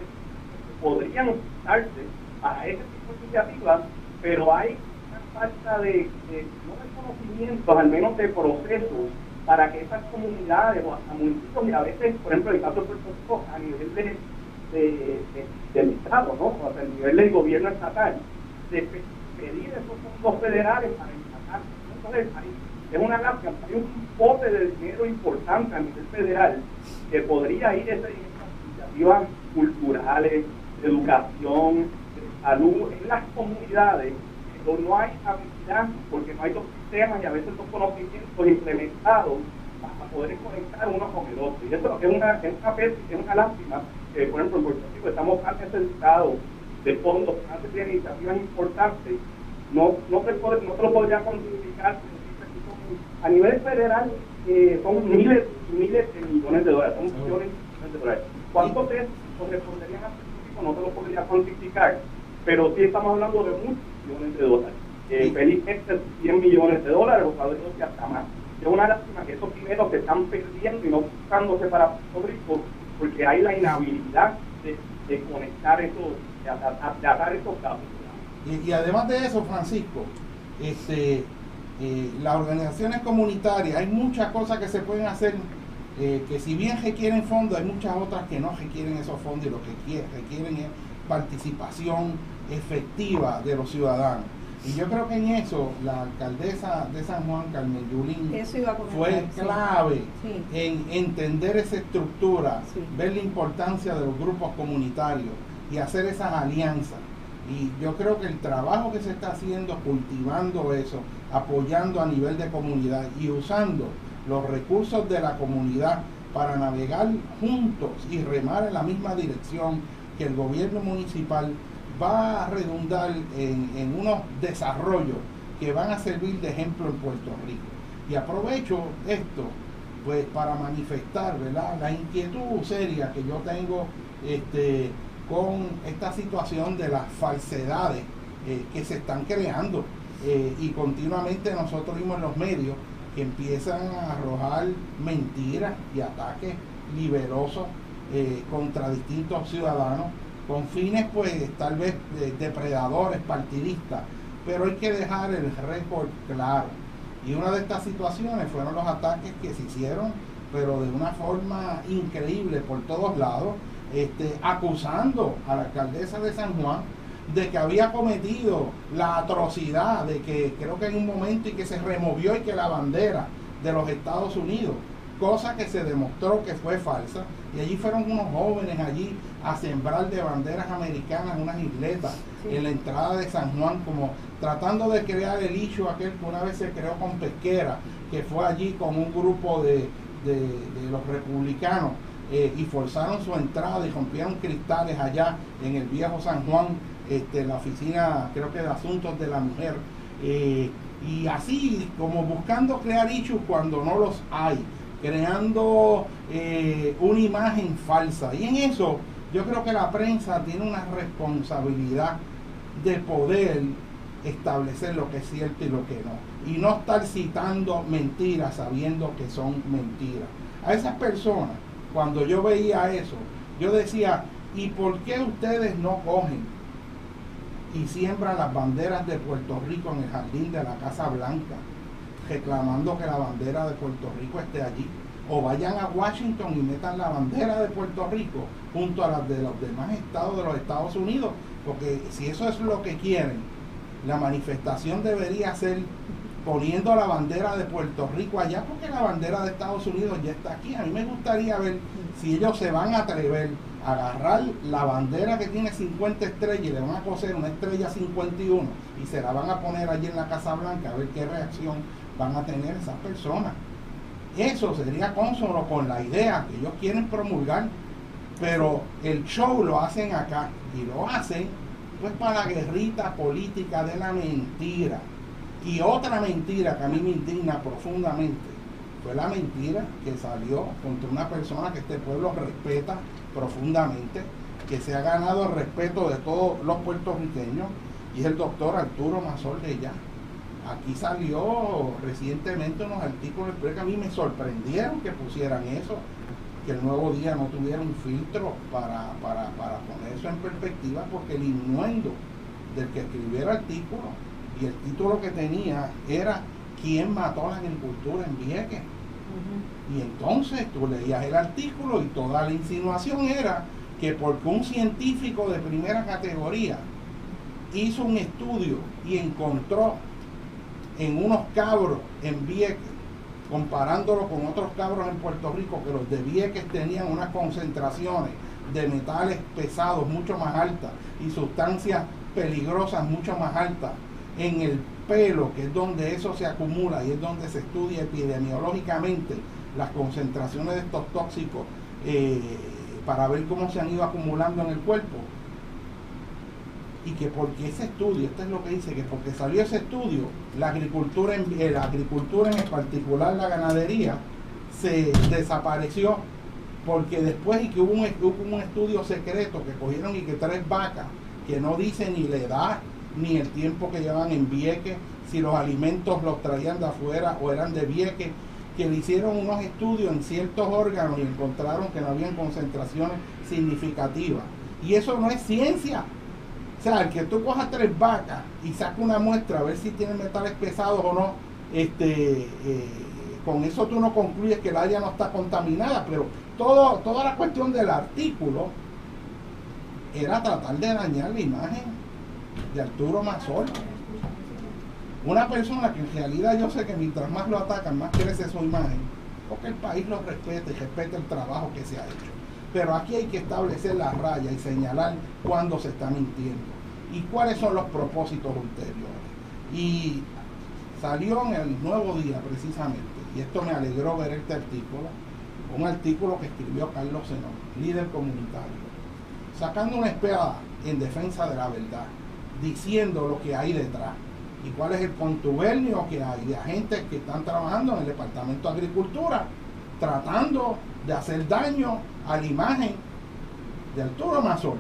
podrían usarse para ese tipo de iniciativas, pero hay una falta de no de conocimientos, al menos de procesos, para que esas comunidades o hasta municipios, y a veces, por ejemplo, el caso de Puerto Rico, a nivel del Estado, ¿no? O sea, a nivel del gobierno estatal, de pedir esos fondos federales para impactar. Entonces, es una lástima, hay un pote de dinero importante a nivel federal que podría ir a esas iniciativas culturales, de educación, de salud, en las comunidades, pero no hay habilidad, porque no hay los sistemas y a veces los conocimientos implementados para poder conectar uno con el otro. Y eso es una lástima, que por ejemplo en Puerto Rico estamos tan necesitados de fondos, tan de iniciativas importantes, no se lo podría cuantificar. A nivel federal son miles y miles de millones de dólares, son millones de dólares. ¿Cuántos de estos corresponderían a no se lo podría cuantificar, pero sí estamos hablando de muchos millones de dólares. Felizmente 100 millones de dólares, o sabemos que hasta más. Es una lástima que esos dineros se están perdiendo y no buscándose para Puerto Rico, porque hay la inhabilidad de conectar esos, de atar esos cabos. Y además de eso, Francisco, las organizaciones comunitarias, hay muchas cosas que se pueden hacer, que si bien requieren fondos, hay muchas otras que no requieren esos fondos, y lo que requieren es participación efectiva de los ciudadanos. Y yo creo que en eso la alcaldesa de San Juan, Carmen Yulín, fue clave en entender esa estructura, ver la importancia de los grupos comunitarios y hacer esas alianzas. Y yo creo que el trabajo que se está haciendo, cultivando eso, apoyando a nivel de comunidad y usando los recursos de la comunidad para navegar juntos y remar en la misma dirección que el gobierno municipal, va a redundar en unos desarrollos que van a servir de ejemplo en Puerto Rico. Y aprovecho esto pues para manifestar, ¿verdad?, la inquietud seria que yo tengo con esta situación de las falsedades que se están creando, y continuamente nosotros vimos en los medios que empiezan a arrojar mentiras y ataques liberosos contra distintos ciudadanos con fines pues tal vez depredadores, partidistas, pero hay que dejar el récord claro. Y una de estas situaciones fueron los ataques que se hicieron, pero de una forma increíble por todos lados, acusando a la alcaldesa de San Juan de que había cometido la atrocidad de que creo que en un momento y que se removió y que la bandera de los Estados Unidos, cosa que se demostró que fue falsa, y allí fueron unos jóvenes allí a sembrar de banderas americanas unas isletas en la entrada de San Juan, como tratando de crear el issue aquel que una vez se creó con Pesquera, que fue allí con un grupo de los republicanos, y forzaron su entrada y rompieron cristales allá en el viejo San Juan, la oficina creo que de asuntos de la mujer, y así como buscando crear issues cuando no los hay, creando una imagen falsa. Y en eso yo creo que la prensa tiene una responsabilidad de poder establecer lo que es cierto y lo que no, y no estar citando mentiras sabiendo que son mentiras. A esas personas, cuando yo veía eso, yo decía, ¿y por qué ustedes no cogen y siembran las banderas de Puerto Rico en el jardín de la Casa Blanca, reclamando que la bandera de Puerto Rico esté allí? O vayan a Washington y metan la bandera de Puerto Rico junto a las de los demás estados de los Estados Unidos, porque si eso es lo que quieren, la manifestación debería ser poniendo la bandera de Puerto Rico allá, porque la bandera de Estados Unidos ya está aquí. A mí me gustaría ver si ellos se van a atrever a agarrar la bandera que tiene 50 estrellas y le van a coser una estrella 51 y se la van a poner allí en la Casa Blanca, a ver qué reacción van a tener esas personas. Eso sería consono con la idea que ellos quieren promulgar, pero el show lo hacen acá y lo hacen pues para la guerrita política de la mentira. Y otra mentira que a mí me indigna profundamente fue la mentira que salió contra una persona que este pueblo respeta profundamente, que se ha ganado el respeto de todos los puertorriqueños, y es el doctor Arturo Mazol de Ya. Aquí salió recientemente unos artículos que a mí me sorprendieron que pusieran eso, que el Nuevo Día no tuviera un filtro para poner eso en perspectiva, porque el innuendo del que escribió el artículo y el título que tenía era ¿quién mató la agricultura en Vieques? Y entonces tú leías el artículo y toda la insinuación era que porque un científico de primera categoría hizo un estudio y encontró en unos cabros en Vieques, comparándolo con otros cabros en Puerto Rico, que los de Vieques tenían unas concentraciones de metales pesados mucho más altas y sustancias peligrosas mucho más altas en el pelo, que es donde eso se acumula y es donde se estudia epidemiológicamente las concentraciones de estos tóxicos, para ver cómo se han ido acumulando en el cuerpo. Y que porque ese estudio, esto es lo que dice, que porque salió ese estudio, la agricultura en particular la ganadería, se desapareció, porque después y que hubo un estudio secreto que cogieron y que 3 vacas, que no dice ni la edad, ni el tiempo que llevan en Vieques, si los alimentos los traían de afuera o eran de Vieques, que le hicieron unos estudios en ciertos órganos y encontraron que no habían concentraciones significativas. Y eso no es ciencia. O sea, el que tú cojas 3 vacas y sacas una muestra a ver si tienen metales pesados o no, con eso tú no concluyes que el área no está contaminada, pero toda la cuestión del artículo era tratar de dañar la imagen de Arturo Mazol. Una persona que en realidad yo sé que mientras más lo atacan, más crece su imagen, porque el país lo respeta y respeta el trabajo que se ha hecho. Pero aquí hay que establecer la raya y señalar cuándo se está mintiendo y cuáles son los propósitos ulteriores. Y salió en el Nuevo Día precisamente, y esto me alegró ver este artículo, un artículo que escribió Carlos Zenón, líder comunitario, sacando una espada en defensa de la verdad, diciendo lo que hay detrás y cuál es el contubernio que hay de agentes que están trabajando en el Departamento de Agricultura, tratando de hacer daño a la imagen de Arturo Mazol,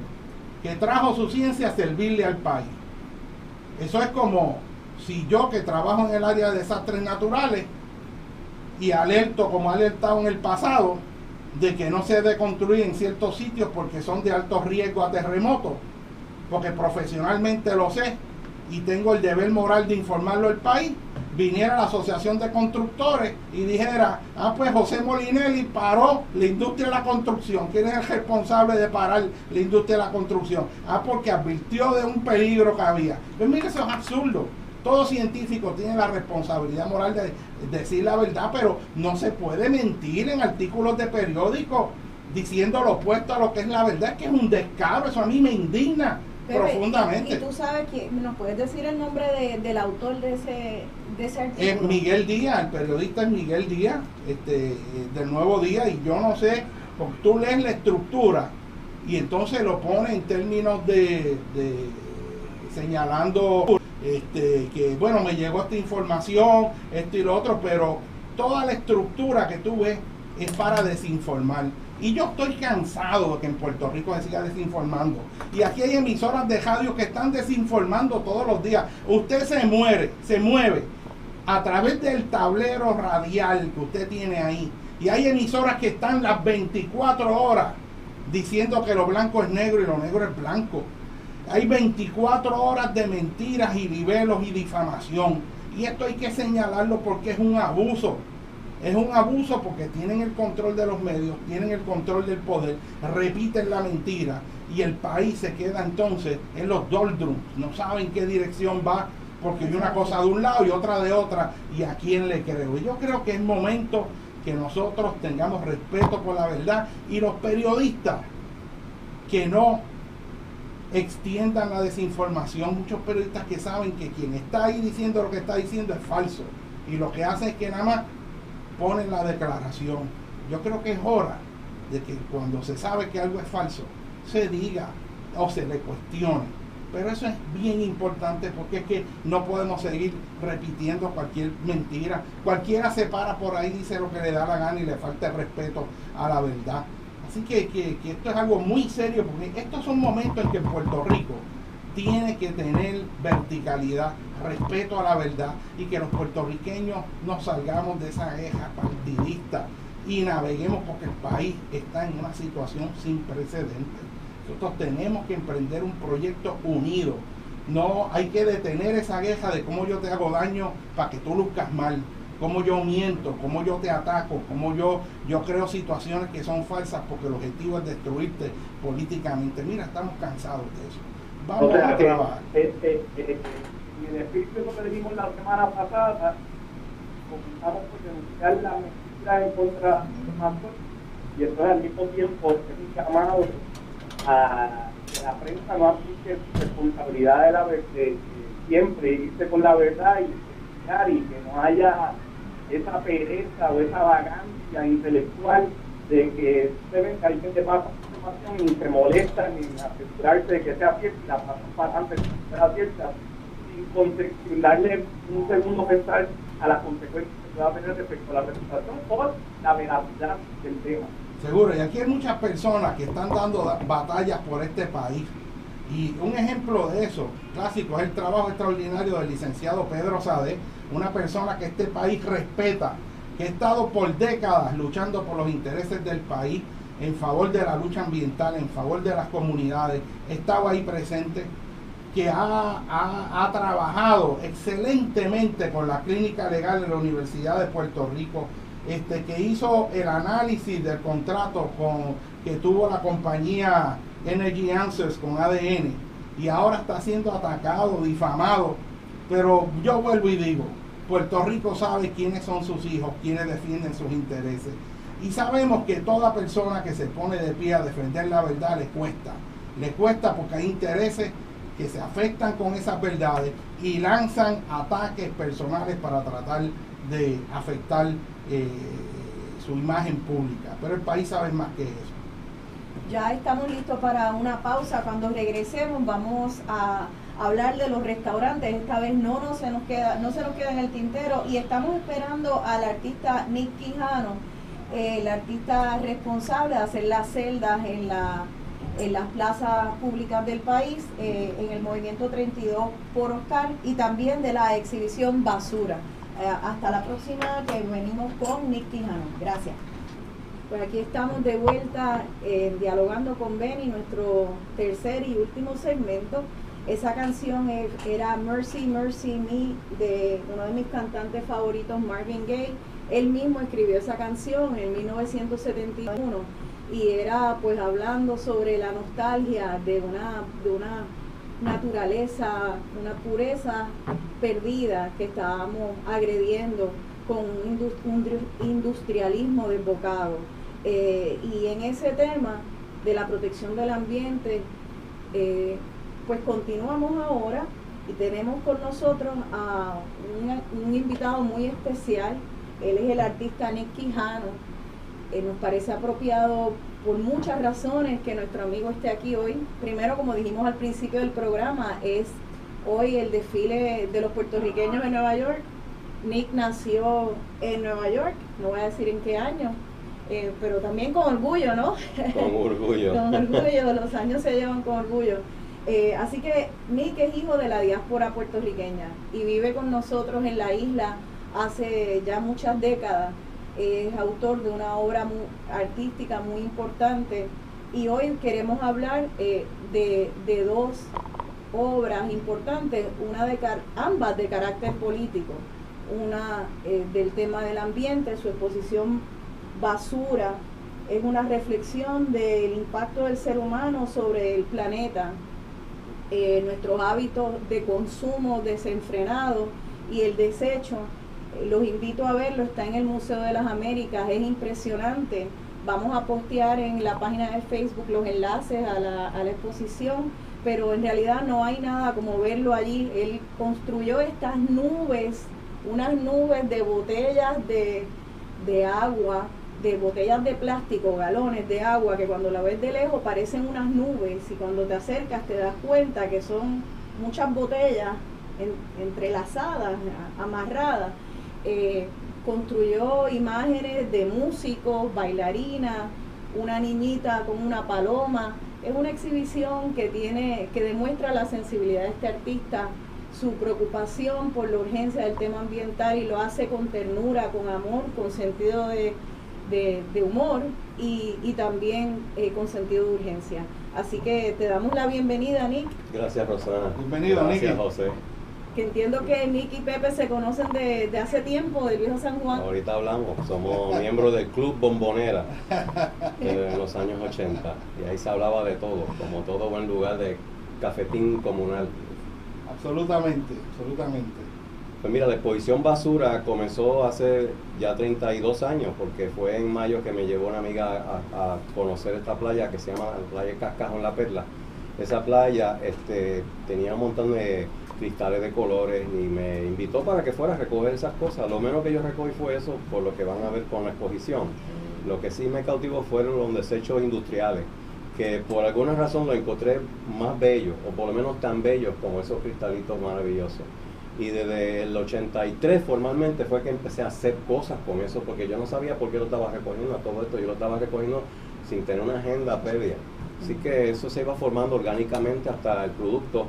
que trajo su ciencia a servirle al país. Eso es como si yo, que trabajo en el área de desastres naturales y alerto, como he alertado en el pasado, de que no se debe construir en ciertos sitios porque son de alto riesgo a terremotos, porque profesionalmente lo sé y tengo el deber moral de informarlo al país, viniera la Asociación de Constructores y dijera, pues José Molinelli paró la industria de la construcción. ¿Quién es el responsable de parar la industria de la construcción? Porque advirtió de un peligro que había. Pues mire, eso es absurdo. Todo científico tiene la responsabilidad moral de decir la verdad, pero no se puede mentir en artículos de periódicos diciendo lo opuesto a lo que es la verdad. Es que es un descaro, eso a mí me indigna profundamente. ¿Y tú sabes quién? ¿Nos puedes decir el nombre del autor de ese artículo? Es Miguel Díaz, el periodista es Miguel Díaz, del Nuevo Día, y yo no sé, porque tú lees la estructura y entonces lo pone en términos de señalando que bueno, me llegó esta información, esto y lo otro, pero toda la estructura que tú ves es para desinformar. Y yo estoy cansado de que en Puerto Rico se siga desinformando. Y aquí hay emisoras de radio que están desinformando todos los días. Usted se mueve a través del tablero radial que usted tiene ahí. Y hay emisoras que están las 24 horas diciendo que lo blanco es negro y lo negro es blanco. Hay 24 horas de mentiras y libelos y difamación. Y esto hay que señalarlo porque es un abuso. Es un abuso porque tienen el control de los medios, tienen el control del poder, repiten la mentira y el país se queda entonces en los doldrums. No saben qué dirección va porque hay una cosa de un lado y otra de otra, y a quién le creo. Y yo creo que es momento que nosotros tengamos respeto por la verdad, y los periodistas que no extiendan la desinformación. Muchos periodistas que saben que quien está ahí diciendo lo que está diciendo es falso, y lo que hacen es que nada más ponen la declaración. Yo creo que es hora de que cuando se sabe que algo es falso, se diga o se le cuestione. Pero eso es bien importante, porque es que no podemos seguir repitiendo cualquier mentira. Cualquiera se para por ahí, dice lo que le da la gana y le falta el respeto a la verdad. Así que esto es algo muy serio, porque estos son momentos en que Puerto Rico tiene que tener verticalidad, respeto a la verdad, y que los puertorriqueños nos salgamos de esa guerra partidista y naveguemos, porque el país está en una situación sin precedentes. Nosotros tenemos que emprender un proyecto unido. No hay que detener esa guerra de cómo yo te hago daño para que tú luzcas mal, cómo yo miento, cómo yo te ataco, cómo yo creo situaciones que son falsas, porque el objetivo es destruirte políticamente. Mira, estamos cansados de eso. Vamos a trabajar. En el espíritu que dijimos la semana pasada, comenzamos por denunciar la mentira en contra de nosotros, y entonces al mismo tiempo es un llamado a que la prensa no aplique su responsabilidad de siempre irse con la verdad y que no haya esa pereza o esa vagancia intelectual de que ustedes que alguien te pasa información y se molestan en asegurarse de que sea cierta y la pasan para adelante que sea cierta, sin darle un segundo pensar a las consecuencias que pueda tener respecto a la presentación o la veracidad del tema. Seguro, y aquí hay muchas personas que están dando batallas por este país, y un ejemplo de eso clásico es el trabajo extraordinario del licenciado Pedro Sade, una persona que este país respeta, que ha estado por décadas luchando por los intereses del país, en favor de la lucha ambiental, en favor de las comunidades, estaba ahí presente, que ha trabajado excelentemente con la clínica legal de la Universidad de Puerto Rico, que hizo el análisis del contrato que tuvo la compañía Energy Answers con ADN, y ahora está siendo atacado, difamado. Pero yo vuelvo y digo, Puerto Rico sabe quiénes son sus hijos, quiénes defienden sus intereses, y sabemos que toda persona que se pone de pie a defender la verdad le cuesta porque hay intereses que se afectan con esas verdades y lanzan ataques personales para tratar de afectar su imagen pública. Pero el país sabe más que eso. Ya estamos listos para una pausa. Cuando regresemos vamos a hablar de los restaurantes. Esta vez no se nos queda en el tintero, y estamos esperando al artista Nick Quijano, el artista responsable de hacer las celdas en las plazas públicas del país, en el movimiento 32 por Oscar, y también de la exhibición Basura. Hasta la próxima, que venimos con Nick Quijano. Gracias. Pues aquí estamos de vuelta dialogando con Benny, nuestro tercer y último segmento. Esa canción era Mercy, Mercy Me, de uno de mis cantantes favoritos, Marvin Gaye. Él mismo escribió esa canción en 1971 y era pues hablando sobre la nostalgia de una naturaleza, una pureza perdida que estábamos agrediendo con un industrialismo desbocado. Y en ese tema de la protección del ambiente, pues continuamos ahora y tenemos con nosotros a un invitado muy especial. Él es el artista Nick Quijano. Nos parece apropiado por muchas razones que nuestro amigo esté aquí hoy. Primero, como dijimos al principio del programa, es hoy el desfile de los puertorriqueños en Nueva York. Nick nació en Nueva York, no voy a decir en qué año, pero también con orgullo, ¿no? Con orgullo. Con orgullo, los años se llevan con orgullo. Así que Nick es hijo de la diáspora puertorriqueña y vive con nosotros en la isla hace ya muchas décadas. Es autor de una obra artística muy importante y hoy queremos hablar de dos obras importantes, ambas de carácter político. Una del tema del ambiente, su exposición Basura es una reflexión del impacto del ser humano sobre el planeta, nuestros hábitos de consumo desenfrenados y el desecho. Los invito a verlo, está en el Museo de las Américas, es impresionante. Vamos a postear en la página de Facebook los enlaces a la exposición, pero en realidad no hay nada como verlo allí. Él construyó estas nubes, unas nubes de botellas de agua, de botellas de plástico, galones de agua, que cuando la ves de lejos parecen unas nubes y cuando te acercas te das cuenta que son muchas botellas entrelazadas, amarradas. Construyó imágenes de músicos, bailarinas, una niñita con una paloma. Es una exhibición que demuestra la sensibilidad de este artista, su preocupación por la urgencia del tema ambiental y lo hace con ternura, con amor, con sentido de humor y también con sentido de urgencia. Así que te damos la bienvenida, Nick. Gracias, Rosana. Bienvenido, Nick. Gracias, José. Que entiendo que Nick y Pepe se conocen de hace tiempo, del viejo San Juan. Ahorita hablamos, somos miembros del Club Bombonera en los años 80 y ahí se hablaba de todo, como todo buen lugar de cafetín comunal. Absolutamente, absolutamente. Pues mira, la exposición Basura comenzó hace ya 32 años, porque fue en mayo que me llevó una amiga a conocer esta playa que se llama Playa Cascajón La Perla. Esa playa tenía un montón de cristales de colores y me invitó para que fuera a recoger esas cosas. Lo menos que yo recogí fue eso, por lo que van a ver con la exposición. Lo que sí me cautivó fueron los desechos industriales, que por alguna razón lo encontré más bellos, o por lo menos tan bellos como esos cristalitos maravillosos. Y desde el 83 formalmente fue que empecé a hacer cosas con eso, porque yo no sabía por qué lo estaba recogiendo a todo esto. Yo lo estaba recogiendo sin tener una agenda previa. Así que eso se iba formando orgánicamente hasta el producto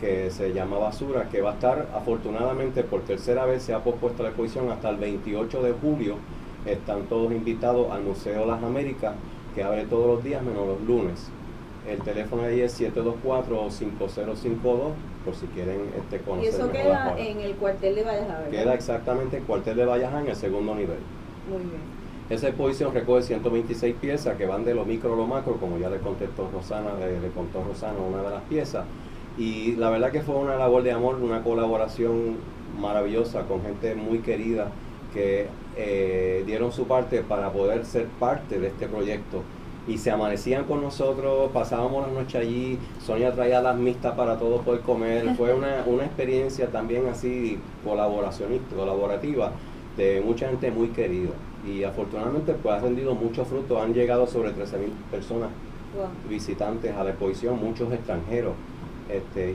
que se llama Basura, que va a estar, afortunadamente, por tercera vez se ha pospuesto la exposición hasta el 28 de julio. Están todos invitados al Museo de las Américas, que abre todos los días menos los lunes. El teléfono ahí es 724-5052, por si quieren conocer. Y eso mejor queda en el cuartel de Valleja, ¿verdad? Queda exactamente en el cuartel de Valleja, en el segundo nivel. Muy bien. Esa exposición recoge 126 piezas que van de lo micro a lo macro, como ya le contó Rosana, una de las piezas. Y la verdad que fue una labor de amor, una colaboración maravillosa con gente muy querida que dieron su parte para poder ser parte de este proyecto. Y se amanecían con nosotros, pasábamos la noche allí, Sonia traía las mixtas para todos poder comer. Fue una experiencia también así colaborativa de mucha gente muy querida. Y afortunadamente pues ha rendido muchos frutos, han llegado sobre 13,000 personas visitantes a la exposición, muchos extranjeros.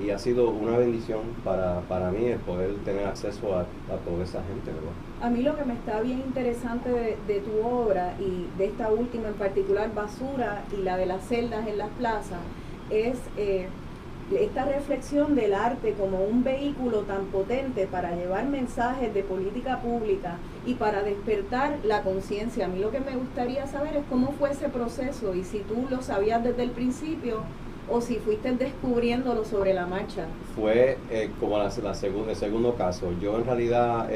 Y ha sido una bendición para mí el poder tener acceso a toda esa gente, ¿verdad? A mí lo que me está bien interesante de tu obra y de esta última en particular, Basura, y la de las celdas en las plazas, es esta reflexión del arte como un vehículo tan potente para llevar mensajes de política pública y para despertar la conciencia. A mí lo que me gustaría saber es cómo fue ese proceso y si tú lo sabías desde el principio o si fuiste descubriéndolo sobre la marcha. Fue como el segundo caso. Yo en realidad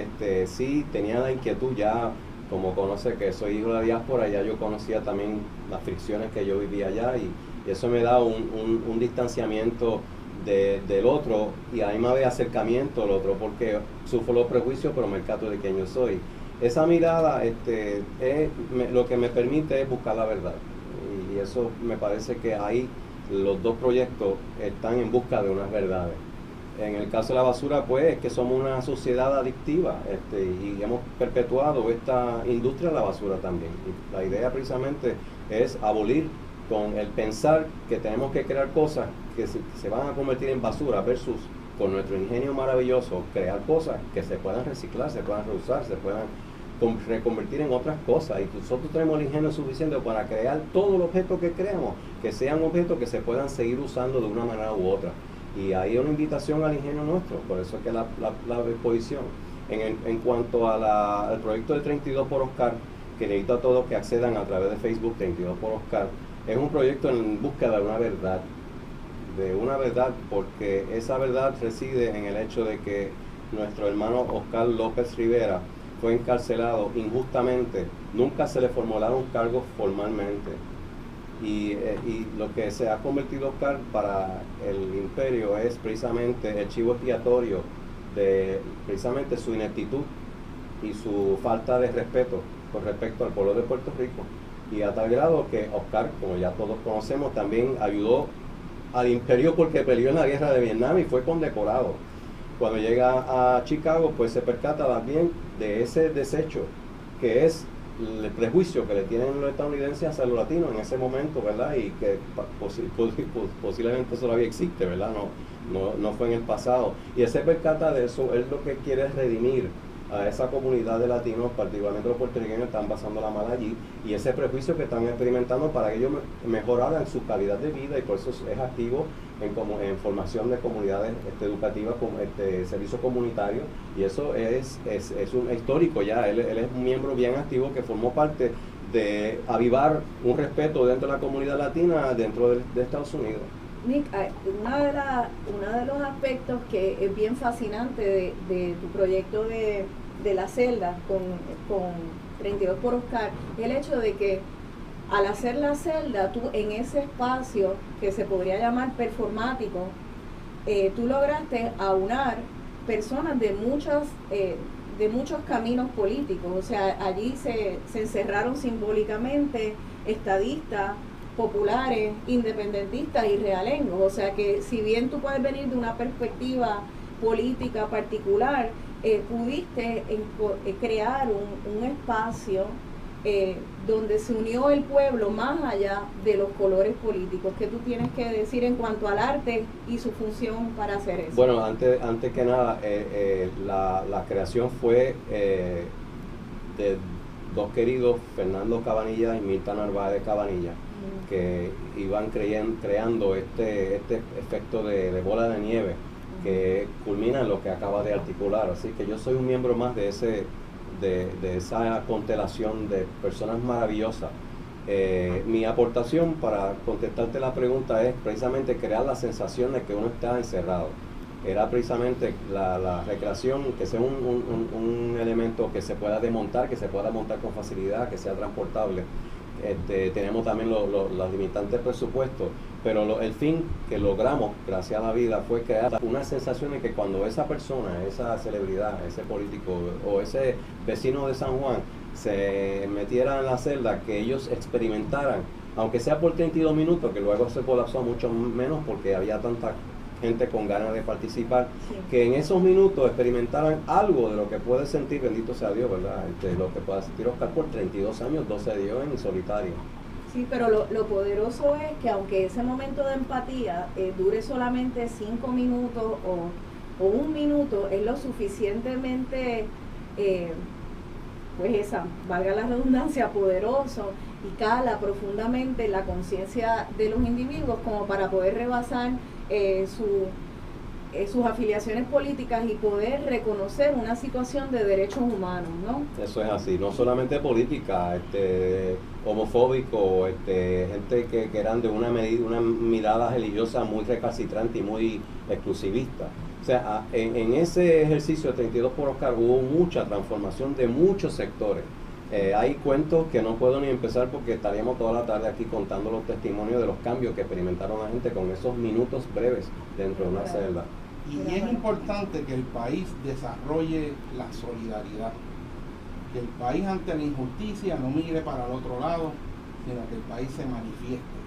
sí tenía la inquietud ya, como conoce que soy hijo de la diáspora, ya yo conocía también las fricciones que yo vivía allá y eso me da un distanciamiento del otro y a mí me ve acercamiento al otro porque sufro los prejuicios pero me cato de quién yo soy. Esa mirada lo que me permite es buscar la verdad y eso me parece que ahí los dos proyectos están en busca de unas verdades. En el caso de la basura, pues, es que somos una sociedad adictiva y hemos perpetuado esta industria de la basura también. Y la idea precisamente es abolir con el pensar que tenemos que crear cosas que se van a convertir en basura versus con nuestro ingenio maravilloso crear cosas que se puedan reciclar, se puedan reusar, se puedan reconvertir en otras cosas y nosotros tenemos el ingenio suficiente para crear todos los objetos que creamos, que sean objetos que se puedan seguir usando de una manera u otra. Y ahí es una invitación al ingenio nuestro, por eso es que la exposición. En cuanto al proyecto de 32 por Oscar, que necesito a todos que accedan a través de Facebook 32 por Oscar, es un proyecto en búsqueda de una verdad, porque esa verdad reside en el hecho de que nuestro hermano Oscar López Rivera fue encarcelado injustamente, nunca se le formularon cargos formalmente. Y lo que se ha convertido Oscar para el imperio es precisamente el chivo expiatorio de precisamente su ineptitud y su falta de respeto con respecto al pueblo de Puerto Rico. Y a tal grado que Oscar, como ya todos conocemos, también ayudó al imperio porque peleó en la guerra de Vietnam y fue condecorado. Cuando llega a Chicago, pues se percata también de ese desecho que es el prejuicio que le tienen los estadounidenses hacia los latinos en ese momento, ¿verdad? Y que posiblemente eso todavía existe, ¿verdad? No fue en el pasado. Y ese percata de eso, él lo que quiere es redimir a esa comunidad de latinos, particularmente los puertorriqueños, están pasando la mala allí, y ese prejuicio que están experimentando para que ellos mejoraran su calidad de vida, y por eso es activo en formación de comunidades educativas, servicio comunitario, y eso es un histórico ya. Él es un miembro bien activo que formó parte de avivar un respeto dentro de la comunidad latina dentro de Estados Unidos. Nick, uno de los aspectos que es bien fascinante de tu proyecto de la celda con 32 por Oscar, es el hecho de que al hacer la celda, tú en ese espacio que se podría llamar performático, tú lograste aunar personas de muchos caminos políticos. O sea, allí se encerraron simbólicamente estadistas, populares, independentistas y realengos. O sea que si bien tú puedes venir de una perspectiva política particular, pudiste crear un espacio donde se unió el pueblo más allá de los colores políticos. ¿Qué tú tienes que decir en cuanto al arte y su función para hacer eso? Bueno, antes que nada, la creación fue de dos queridos, Fernando Cabanilla y Mirta Narváez de Cabanilla, que iban creando este efecto de bola de nieve que culmina en lo que acaba de articular. Así que yo soy un miembro más de esa constelación de personas maravillosas. Mi aportación para contestarte la pregunta es precisamente crear la sensación de que uno está encerrado. Era precisamente la recreación, que sea un elemento que se pueda desmontar, que se pueda montar con facilidad, que sea transportable. Tenemos también los limitantes presupuestos, pero el fin que logramos gracias a la vida fue crear una sensación de que cuando esa persona, esa celebridad, ese político o ese vecino de San Juan se metiera en la celda, que ellos experimentaran, aunque sea por 32 minutos, que luego se colapsó mucho menos porque había tanta gente con ganas de participar, sí, que en esos minutos experimentaran algo de lo que puede sentir, bendito sea Dios, ¿verdad? Lo que pueda sentir Oscar por 32 años, 12 de Dios en solitario. Sí, pero lo poderoso es que aunque ese momento de empatía dure solamente 5 minutos o 1 minuto, es lo suficientemente, valga la redundancia, poderoso, y cala profundamente en la conciencia de los individuos como para poder rebasar sus afiliaciones políticas y poder reconocer una situación de derechos humanos, ¿no? Eso es así, no solamente política, homofóbico, gente que eran de una mirada religiosa muy recalcitrante y muy exclusivista. O sea, en ese ejercicio de 32 por Oscar hubo mucha transformación de muchos sectores. Hay cuentos que no puedo ni empezar porque estaríamos toda la tarde aquí contando los testimonios de los cambios que experimentaron la gente con esos minutos breves dentro de una celda. Y es importante que el país desarrolle la solidaridad, que el país ante la injusticia no mire para el otro lado, sino que el país se manifieste.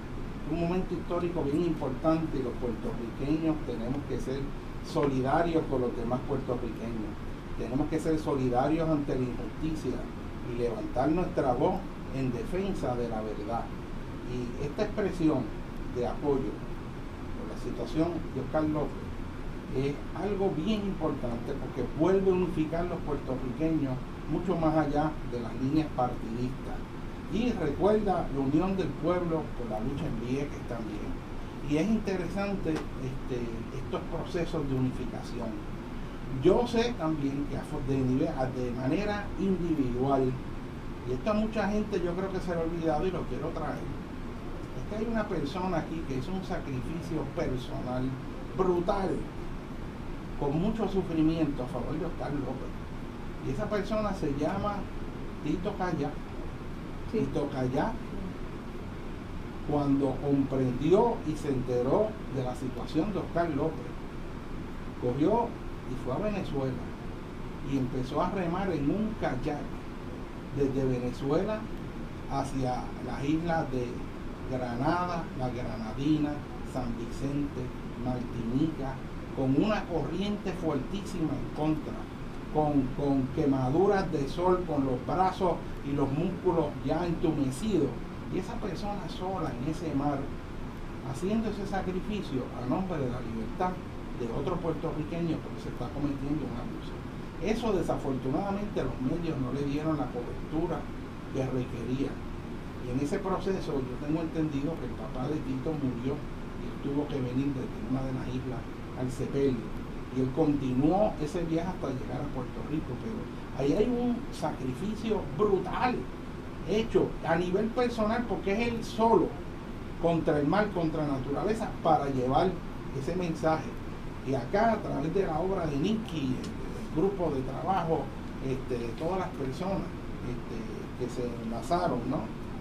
Es un momento histórico bien importante y los puertorriqueños tenemos que ser solidarios con los demás puertorriqueños. Tenemos que ser solidarios ante la injusticia y levantar nuestra voz en defensa de la verdad. Y esta expresión de apoyo por la situación de Oscar López es algo bien importante porque vuelve a unificar los puertorriqueños mucho más allá de las líneas partidistas y recuerda la unión del pueblo por la lucha en Vieques también. Y es interesante estos procesos de unificación. Yo sé también que de manera individual, y esto a mucha gente yo creo que se lo ha olvidado y lo quiero traer, es que hay una persona aquí que hizo un sacrificio personal brutal, con mucho sufrimiento a favor de Oscar López. Y esa persona se llama Tito Callá. Sí. Tito Callá, cuando comprendió y se enteró de la situación de Oscar López, cogió y fue a Venezuela y empezó a remar en un kayak desde Venezuela hacia las islas de Granada, la Granadina, San Vicente, Martinica, con una corriente fuertísima en contra, con quemaduras de sol, con los brazos y los músculos ya entumecidos, y esa persona sola en ese mar, haciendo ese sacrificio a nombre de la libertad de otro puertorriqueño porque se está cometiendo un abuso. Eso desafortunadamente los medios no le dieron la cobertura que requería. Y en ese proceso yo tengo entendido que el papá de Tito murió y él tuvo que venir desde una de las islas al sepelio. Y él continuó ese viaje hasta llegar a Puerto Rico. Pero ahí hay un sacrificio brutal hecho a nivel personal porque es él solo contra el mal, contra la naturaleza, para llevar ese mensaje. Y acá, a través de la obra de Nicky, el grupo de trabajo, todas las personas que se enlazaron, ¿no?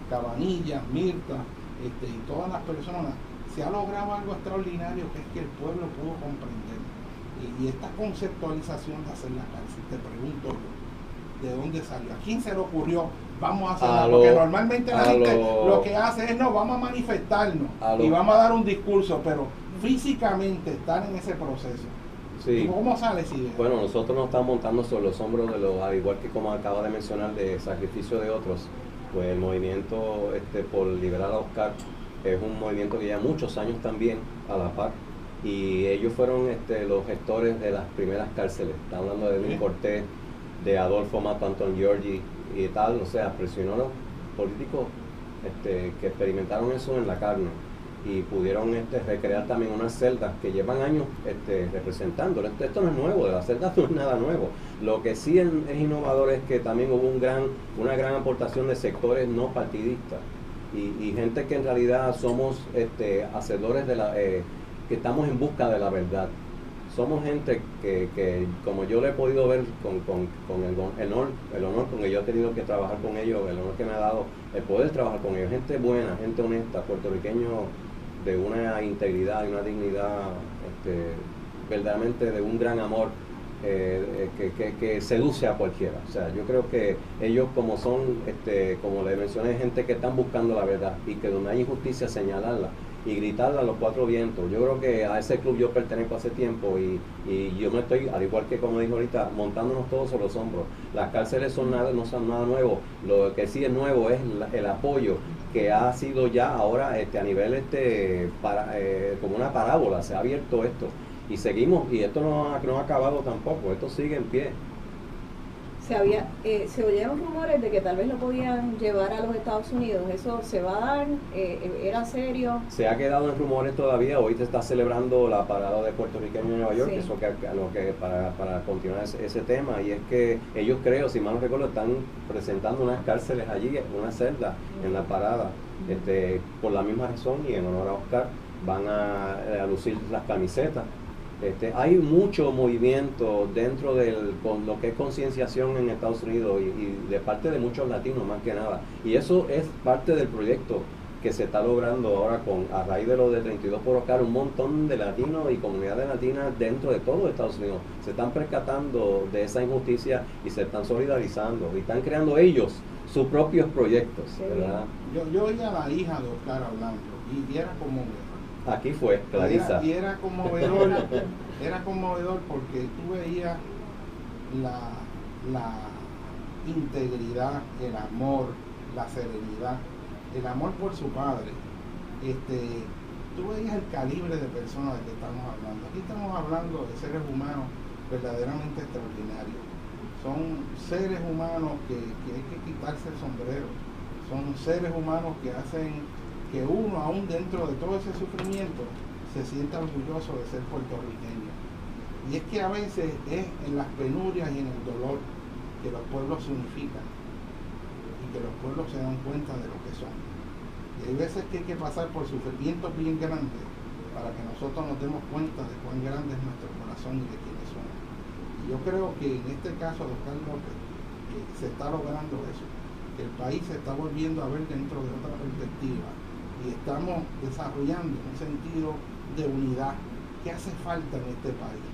Cabanillas, Mirta, y todas las personas, se ha logrado algo extraordinario, que es que el pueblo pudo comprender. Y esta conceptualización de hacer la cárcel, te pregunto yo, ¿de dónde salió? ¿A quién se le ocurrió? Vamos a hacerla, porque normalmente la gente lo que hace es, no, vamos a manifestarnos y vamos a dar un discurso, pero físicamente estar en ese proceso. Sí. ¿Cómo sale esa idea? Bueno, nosotros nos estamos montando sobre los hombros de los, al igual que como acaba de mencionar, de sacrificio de otros, pues el movimiento por liberar a Oscar es un movimiento que lleva muchos años también a la par, y ellos fueron los gestores de las primeras cárceles. Estamos hablando de Edwin Cortés, de Adolfo Mato, Anton Giorgi y tal, o sea, prisioneros políticos que experimentaron eso en la carne y pudieron recrear también unas celdas que llevan años representando. Esto no es nuevo, de las celdas no es nada nuevo. Lo que sí es innovador es que también hubo una gran aportación de sectores no partidistas y gente que en realidad somos hacedores de que estamos en busca de la verdad. Somos gente que como yo lo he podido ver con el honor con que yo he tenido que trabajar con ellos, el honor que me ha dado el poder trabajar con ellos, gente buena, gente honesta, puertorriqueños de una integridad y una dignidad verdaderamente de un gran amor que seduce a cualquiera. O sea, yo creo que ellos como son, como le mencioné, gente que están buscando la verdad y que donde hay injusticia señalarla y gritarla a los cuatro vientos. Yo creo que a ese club yo pertenezco hace tiempo y yo me estoy, al igual que como dijo ahorita, montándonos todos sobre los hombros. Las cárceles no son nada nuevo. Lo que sí es nuevo es el apoyo que ha sido ya ahora a nivel como una parábola. Se ha abierto esto y seguimos, y esto no ha acabado tampoco, esto sigue en pie. se oyeron rumores de que tal vez lo podían llevar a los Estados Unidos. ¿Eso se va a dar? ¿Era serio? Se ha quedado en rumores todavía. Hoy se está celebrando la parada de puertorriqueños en Nueva York, Sí. eso para continuar ese tema, y es que ellos, creo, si mal no recuerdo, están presentando unas cárceles allí, una celda en la parada, por la misma razón, y en honor a Oscar van a lucir las camisetas. Hay mucho movimiento dentro con lo que es concienciación en Estados Unidos y de parte de muchos latinos más que nada, y eso es parte del proyecto que se está logrando ahora a raíz de lo de 32 por Oscar. Un montón de latinos y comunidades latinas dentro de todo Estados Unidos se están percatando de esa injusticia y se están solidarizando y están creando ellos sus propios proyectos, Sí. ¿verdad? Yo oía a la hija de Oscar hablando y era como Aquí fue, Clarisa. y era conmovedor porque tú veías la integridad, el amor, la serenidad, el amor por su padre. Tú veías el calibre de personas de que estamos hablando. Aquí estamos hablando de seres humanos verdaderamente extraordinarios. Son seres humanos que hay que quitarse el sombrero. Son seres humanos que hacen que uno, aún dentro de todo ese sufrimiento, se sienta orgulloso de ser puertorriqueño. Y es que a veces es en las penurias y en el dolor que los pueblos se unifican y que los pueblos se dan cuenta de lo que son. Y hay veces que hay que pasar por sufrimientos bien grandes para que nosotros nos demos cuenta de cuán grande es nuestro corazón y de quiénes somos. Y yo creo que en este caso de Oscar López se está logrando eso, que el país se está volviendo a ver dentro de otra perspectiva y estamos desarrollando un sentido de unidad que hace falta en este país,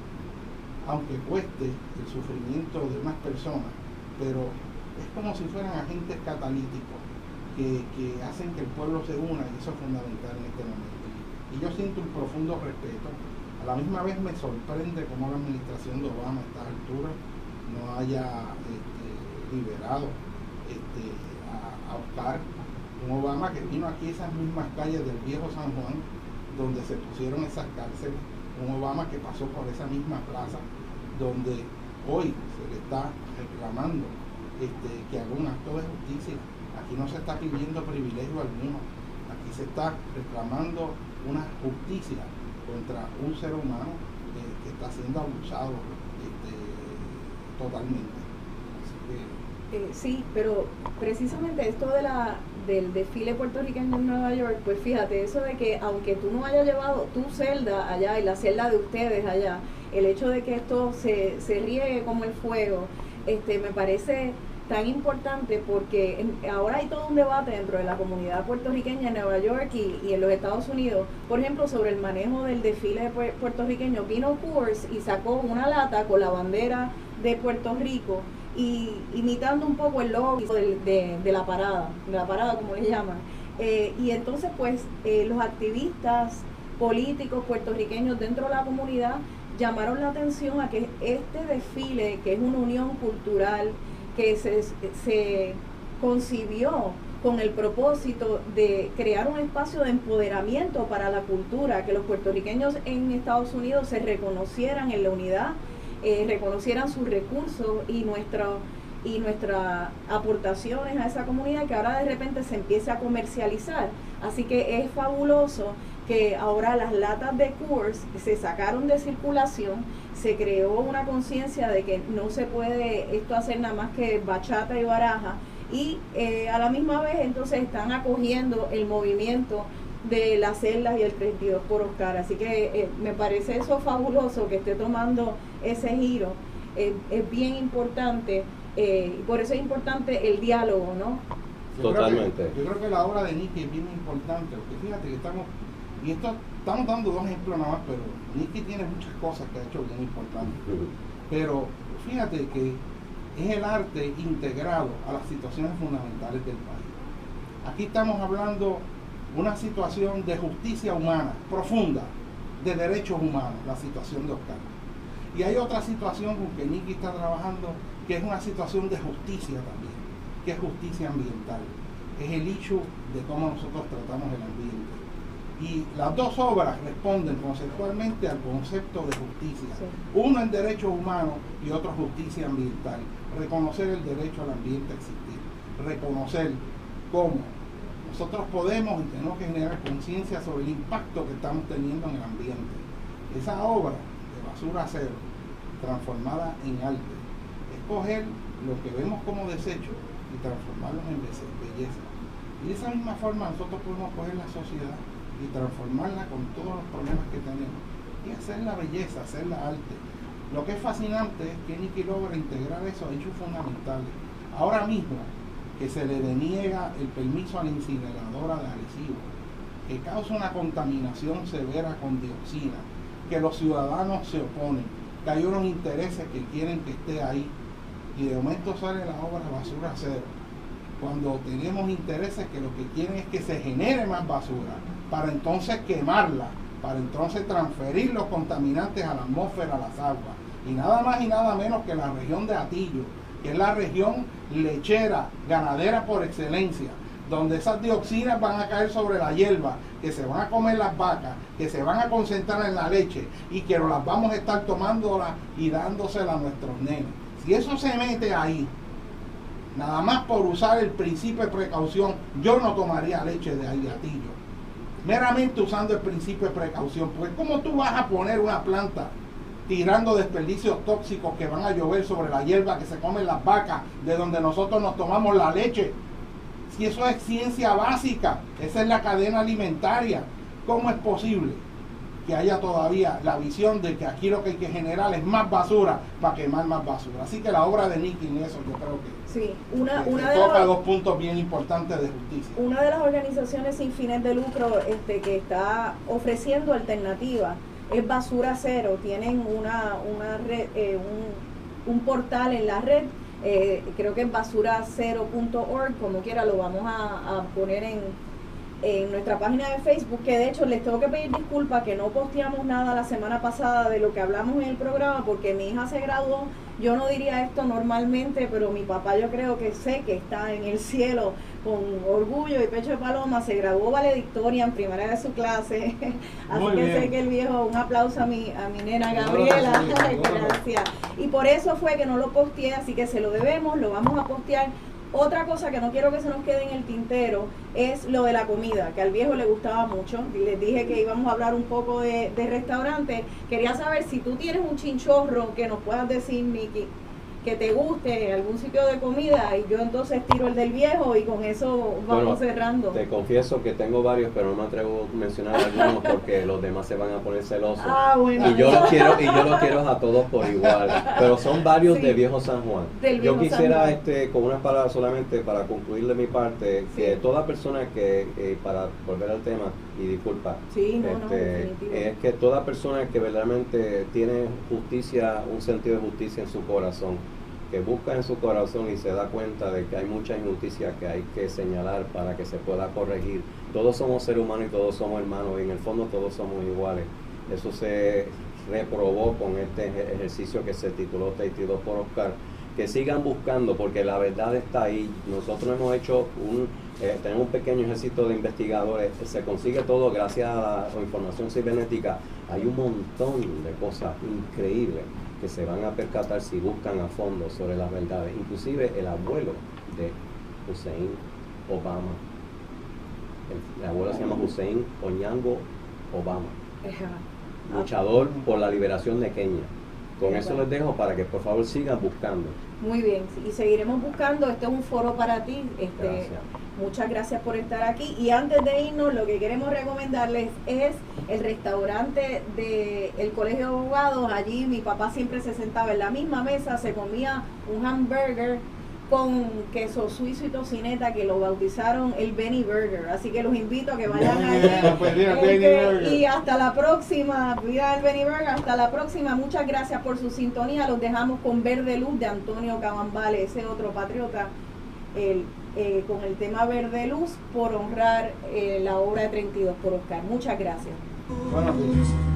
aunque cueste el sufrimiento de más personas, pero es como si fueran agentes catalíticos que hacen que el pueblo se una, y eso es fundamental en este momento. Y yo siento un profundo respeto. A la misma vez me sorprende cómo la administración de Obama a estas alturas no haya liberado a Oscar, un Obama que vino aquí a esas mismas calles del viejo San Juan donde se pusieron esas cárceles, un Obama que pasó por esa misma plaza donde hoy se le está reclamando que haga un acto de justicia. Aquí no se está pidiendo privilegio alguno, aquí se está reclamando una justicia contra un ser humano que está siendo abusado totalmente. Así que, sí, pero precisamente esto del desfile puertorriqueño en Nueva York, pues fíjate, eso de que aunque tú no hayas llevado tu celda allá y la celda de ustedes allá, el hecho de que esto se riegue como el fuego, me parece tan importante porque ahora hay todo un debate dentro de la comunidad puertorriqueña en Nueva York y en los Estados Unidos, por ejemplo, sobre el manejo del desfile puertorriqueño. Vino Coors y sacó una lata con la bandera de Puerto Rico y imitando un poco el logo de la parada como le llaman, y entonces pues los activistas políticos puertorriqueños dentro de la comunidad llamaron la atención a que este desfile, que es una unión cultural que se concibió con el propósito de crear un espacio de empoderamiento para la cultura, que los puertorriqueños en Estados Unidos se reconocieran en la unidad, reconocieran sus recursos y nuestras aportaciones a esa comunidad, que ahora de repente se empiece a comercializar. Así que es fabuloso que ahora las latas de Coors se sacaron de circulación, se creó una conciencia de que no se puede esto hacer nada más que bachata y baraja, y a la misma vez entonces están acogiendo el movimiento de las celdas y el 32 por Oscar. Así que me parece eso fabuloso que esté tomando ese giro. Es bien importante, por eso es importante el diálogo, ¿no? Totalmente. Yo creo que la obra de Nicky es bien importante, porque fíjate que estamos dando dos ejemplos nada más, pero Nicky tiene muchas cosas que ha hecho bien importantes. Pero fíjate que es el arte integrado a las situaciones fundamentales del país. Aquí estamos hablando una situación de justicia humana profunda, de derechos humanos, la situación de Oscar. Y hay otra situación con que Nicky está trabajando, que es una situación de justicia también, que es justicia ambiental. Es el issue de cómo nosotros tratamos el ambiente. Y las dos obras responden conceptualmente al concepto de justicia. Sí. Uno en derechos humanos y otro justicia ambiental. Reconocer el derecho al ambiente a existir. Reconocer cómo nosotros podemos y tenemos que generar conciencia sobre el impacto que estamos teniendo en el ambiente. Esa obra de Basura Cero, transformada en arte, es coger lo que vemos como desecho y transformarlo en belleza. Y de esa misma forma nosotros podemos coger la sociedad y transformarla con todos los problemas que tenemos y hacer la belleza, hacer la arte. Lo que es fascinante es que Nikki logra integrar esos hechos fundamentales. Ahora mismo que se le deniega el permiso a la incineradora de Arecibo, que causa una contaminación severa con dioxina, que los ciudadanos se oponen, que hay unos intereses que quieren que esté ahí, y de momento sale la obra Basura Cero, cuando tenemos intereses que lo que quieren es que se genere más basura, para entonces quemarla, para entonces transferir los contaminantes a la atmósfera, a las aguas, y nada más y nada menos que la región de Atillo, que es la región lechera, ganadera por excelencia, donde esas dioxinas van a caer sobre la hierba, que se van a comer las vacas, que se van a concentrar en la leche y que las vamos a estar tomándolas y dándoselas a nuestros nenes. Si eso se mete ahí, nada más por usar el principio de precaución, yo no tomaría leche de ahí de Atillo, meramente usando el principio de precaución, porque ¿cómo tú vas a poner una planta tirando desperdicios tóxicos que van a llover sobre la hierba que se comen las vacas, de donde nosotros nos tomamos la leche? Si eso es ciencia básica, esa es la cadena alimentaria, ¿cómo es posible que haya todavía la visión de que aquí lo que hay que generar es más basura para quemar más basura? Así que la obra de Nikki en eso yo creo que sí, toca dos puntos bien importantes de justicia. Una de las organizaciones sin fines de lucro que está ofreciendo alternativas es Basura Cero. Tienen una red, un portal en la red, creo que es basuracero.org, como quiera lo vamos a poner en nuestra página de Facebook, que de hecho les tengo que pedir disculpas que no posteamos nada la semana pasada de lo que hablamos en el programa, porque mi hija se graduó. Yo no diría esto normalmente, pero mi papá, yo creo que sé que está en el cielo con orgullo y pecho de paloma, se graduó valedictoria en primera de su clase. Así Muy que bien. sé que el viejo, un aplauso a mi nena Gabriela. Gracias. Y por eso fue que no lo posteé, así que se lo debemos, lo vamos a postear. Otra cosa que no quiero que se nos quede en el tintero es lo de la comida, que al viejo le gustaba mucho. Les dije que íbamos a hablar un poco de restaurantes. Quería saber si tú tienes un chinchorro que nos puedas decir, Nikki, que te guste algún sitio de comida, y yo entonces tiro el del viejo y con eso vamos cerrando. Te confieso que tengo varios, pero no me atrevo a mencionar algunos porque los demás se van a poner celosos. Bueno. Y yo los quiero a todos por igual, pero son varios Sí. de Viejo San Juan. Del Yo Viejo quisiera San Juan. con unas palabras solamente para concluir de mi parte, Sí. que toda persona que, para volver al tema, y disculpa, Sí, no, definitivo. es que toda persona que verdaderamente tiene justicia, un sentido de justicia en su corazón, que busca en su corazón y se da cuenta de que hay mucha injusticia que hay que señalar para que se pueda corregir. Todos somos seres humanos y todos somos hermanos, y en el fondo todos somos iguales. Eso se reprobó con este ejercicio que se tituló 32 por Oscar. Que sigan buscando, porque la verdad está ahí. Nosotros hemos hecho tenemos un pequeño ejército de investigadores, se consigue todo gracias a la información cibernética. Hay un montón de cosas increíbles que se van a percatar si buscan a fondo sobre las verdades. Inclusive el abuelo de Hussein Obama, el abuelo se llama Hussein Onyango Obama, luchador por la liberación de Kenia. Con eso les dejo para que por favor sigan buscando. Muy bien, y seguiremos buscando. Este es un foro para ti. Gracias. Muchas gracias por estar aquí. Y antes de irnos, lo que queremos recomendarles es el restaurante del Colegio de Abogados. Allí mi papá siempre se sentaba en la misma mesa, se comía un hamburger con queso suizo y tocineta, que lo bautizaron el Benny Burger. Así que los invito a que vayan allí. Y hasta la próxima. Viva el Benny Burger. Hasta la próxima. Muchas gracias por su sintonía. Los dejamos con Verde Luz de Antonio Cabambale, ese otro patriota, con el tema Verde Luz, por honrar la obra de 32 por Oscar. Muchas gracias. Buenos días.